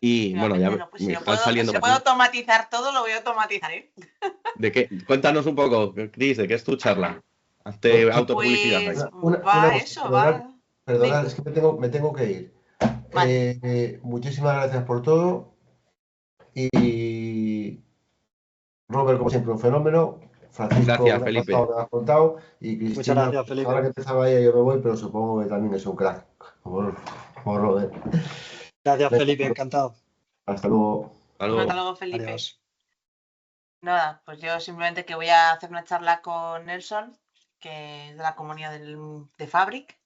Y bueno, ya No, pues me están saliendo si lo por puedo aquí. automatizar todo, lo voy a automatizar, ¿eh? ¿De qué? Cuéntanos un poco, Cris, ¿de qué es tu charla? Hazte autopublicidad ahí. Pues Una va cosa, eso, va. perdonad, es que me tengo que ir. Vale. Muchísimas gracias por todo. Y Robert, como siempre, un fenómeno. Francisco, Gracias, me ha Felipe. contado, me has contado. Y Muchas Cristina, gracias, Felipe. ahora que empezaba ella, yo me voy, pero supongo que también es un crack, como Robert. Gracias, Felipe, encantado. Hasta luego. Hasta luego. Hasta luego, Felipe. Adiós. Nada, pues yo simplemente que voy a hacer una charla con Nelson, que es de la comunidad de Fabric,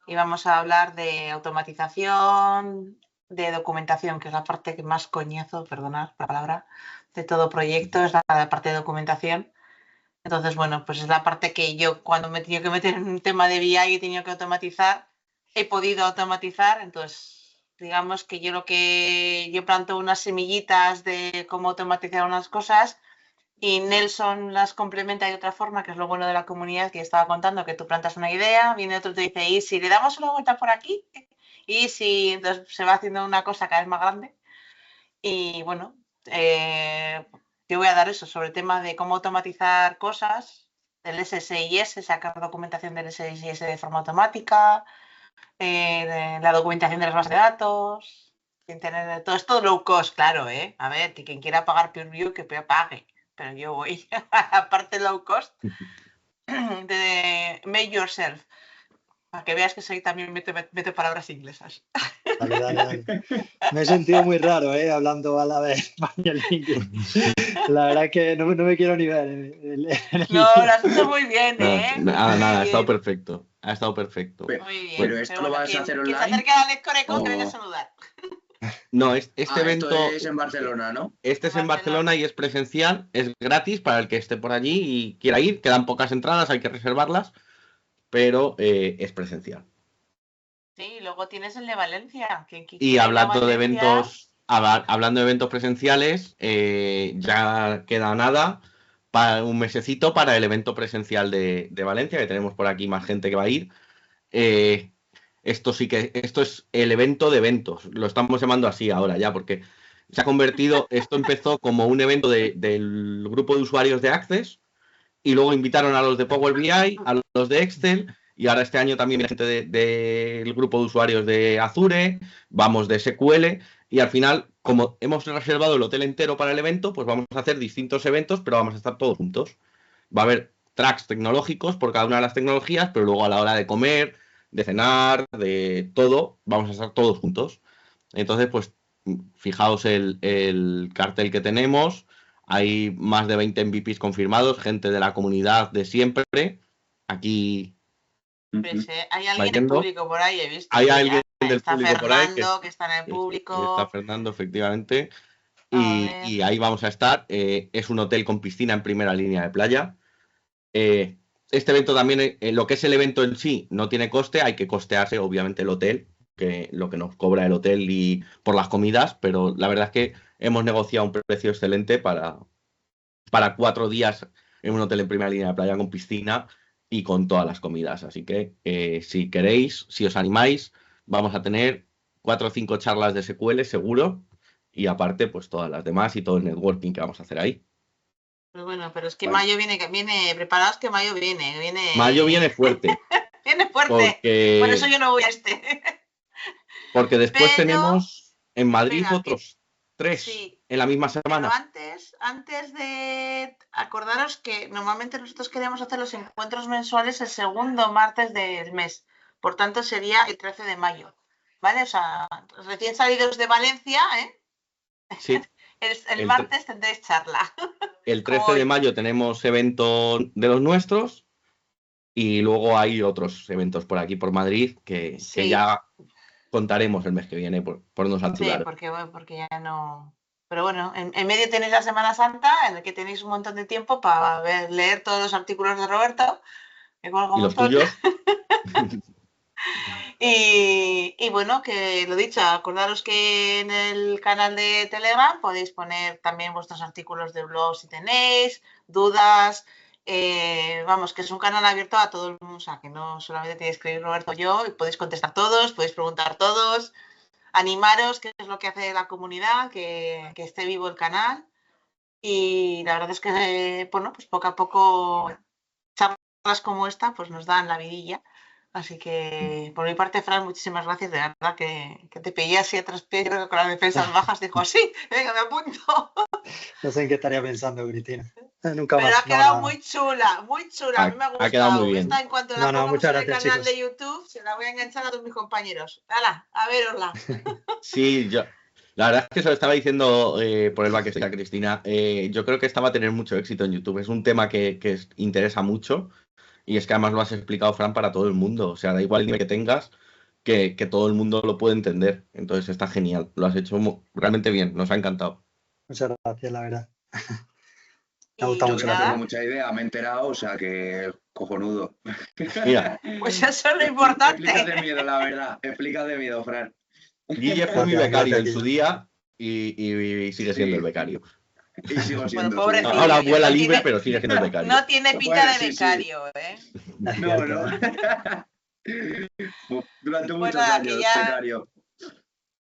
y vamos a hablar de automatización, de documentación, que es la parte que más coñazo, perdonad la palabra, de todo proyecto, es la parte de documentación. Entonces, bueno, pues es la parte que yo cuando me he tenido que meter en un tema de BI y he tenido que automatizar, he podido automatizar. Entonces, digamos que yo planto unas semillitas de cómo automatizar unas cosas y Nelson las complementa de otra forma, que es lo bueno de la comunidad que estaba contando, que tú plantas una idea, viene otro y te dice, ¿y si le damos una vuelta por aquí? Y si entonces se va haciendo una cosa cada vez más grande. Y bueno, yo voy a dar eso sobre el tema de cómo automatizar cosas, del SSIS, sacar documentación del SSIS de forma automática, de la documentación de las bases de datos, todo esto low cost, claro, ¿eh? A ver, que quien quiera pagar PeerView que pague, pero yo voy a la parte low cost de make yourself, para que veas que soy también meto palabras inglesas. Dale. Me he sentido muy raro, hablando a la vez español e inglés. La verdad es que no me quiero ni ver. No, lo has hecho muy bien, ¿eh? Nada, ha Muy estado bien. perfecto. Ha estado perfecto. Muy bien. Pero esto lo vas a hacer Quien se online. acerque a la NetCoreCon que venga a o- saludar. No, este evento. Esto es en Barcelona, ¿no? Este es en Barcelona y es presencial, es gratis para el que esté por allí y quiera ir. Quedan pocas entradas, hay que reservarlas, pero es presencial. Sí, luego tienes el de Valencia. Y hablando de Valencia... eventos presenciales, ya queda nada para un mesecito para el evento presencial de Valencia, que tenemos por aquí más gente que va a ir. Esto es el evento de eventos, lo estamos llamando así ahora ya, porque se ha convertido, esto empezó como un evento del grupo de usuarios de Access Y luego invitaron a los de Power BI, a los de Excel, y ahora este año también viene gente del grupo de usuarios de Azure, vamos de SQL, y al final, como hemos reservado el hotel entero para el evento, pues vamos a hacer distintos eventos, pero vamos a estar todos juntos. Va a haber tracks tecnológicos por cada una de las tecnologías, pero luego a la hora de comer, de cenar, de todo, vamos a estar todos juntos. Entonces, pues, fijaos el cartel que tenemos. Hay más de 20 MVPs confirmados, gente de la comunidad de siempre. Aquí Pues, hay alguien del Vayendo. público por ahí, he visto. hay que ya alguien del está público por ahí Fernando, que está en el está público. Fernando, efectivamente. A Y, ver. y ahí vamos a estar. Es un hotel con piscina en primera línea de playa. Este evento también, lo que es el evento en sí, no tiene coste. Hay que costearse, obviamente, el hotel, que lo que nos cobra el hotel y por las comidas. Pero la verdad es que hemos negociado un precio excelente para 4 días en un hotel en primera línea de playa con piscina y con todas las comidas. Así que si queréis, si os animáis, vamos a tener 4 o 5 charlas de SQL seguro y aparte pues todas las demás y todo el networking que vamos a hacer ahí. Pues bueno, pero es que Vale. mayo viene, preparaos que mayo viene. Mayo viene fuerte. Viene fuerte. Porque, Por eso yo no voy a este. porque después Pero- tenemos en Madrid espera, otros 3 Sí. en la misma Pero semana. antes de acordaros que normalmente nosotros queremos hacer los encuentros mensuales el segundo martes del mes. Por tanto, sería el 13 de mayo. ¿Vale? O sea, recién salidos de Valencia, ¿eh? Sí, El martes tendréis charla. el 13 Como de hoy. mayo tenemos evento de los nuestros y luego hay otros eventos por aquí, por Madrid, que Sí. ya contaremos el mes que viene por no Sí, saturar. porque ya no. Pero bueno, en medio tenéis la Semana Santa, en el que tenéis un montón de tiempo para leer todos los artículos de Roberto. Que colga un ¿Y los montón. tuyos? Y bueno, que lo dicho, acordaros que en el canal de Telegram podéis poner también vuestros artículos de blog si tenéis, dudas. Vamos, que es un canal abierto a todo el mundo, o sea, que no solamente tenéis que escribir Roberto o yo, y podéis contestar todos, podéis preguntar todos, animaros, que es lo que hace la comunidad, que esté vivo el canal. Y la verdad es que, bueno, pues poco a poco charlas como esta pues nos dan la vidilla. Así que, por mi parte, Fran, muchísimas gracias. De verdad que te pillé así a traspié, yo creo que con las defensas bajas dijo, sí, venga, me apunto. No sé en qué estaría pensando, Cristina. Nunca Pero más. ha quedado muy chula, muy chula. A mí me ha gustado. Ha quedado muy bien. Esta, en cuanto No, la no, pongamos muchas en el gracias, canal chicos. de YouTube, se la voy a enganchar a todos mis compañeros. ¡Hala! A verosla. Sí, la verdad es que se lo estaba diciendo por el backstage a Cristina. Yo creo que esta va a tener mucho éxito en YouTube. Es un tema que interesa mucho y es que además lo has explicado, Fran, para todo el mundo. O sea, da igual el nivel que tengas, que todo el mundo lo puede entender. Entonces está genial. Lo has hecho realmente bien. Nos ha encantado. Muchas gracias, la verdad. Me ha Y gustado Yo mucho que no la tengo nada, mucha idea, me he enterado, o sea que cojonudo. Mira, pues eso es lo importante. Explica de miedo, la verdad. Explica de miedo, Fran. Guille fue mi Gracias, becario gracias, en su Guille. día y sigue siendo Sí. el becario. Y sigo siendo. pobrecillo. su- Ahora Guille, vuela no libre, tiene- pero sigue siendo el becario. No tiene pinta Bueno, de sí, sí. becario, ¿eh? Es No, cierto, no. ¿eh? Durante Pues muchos nada, que años, ya- becario.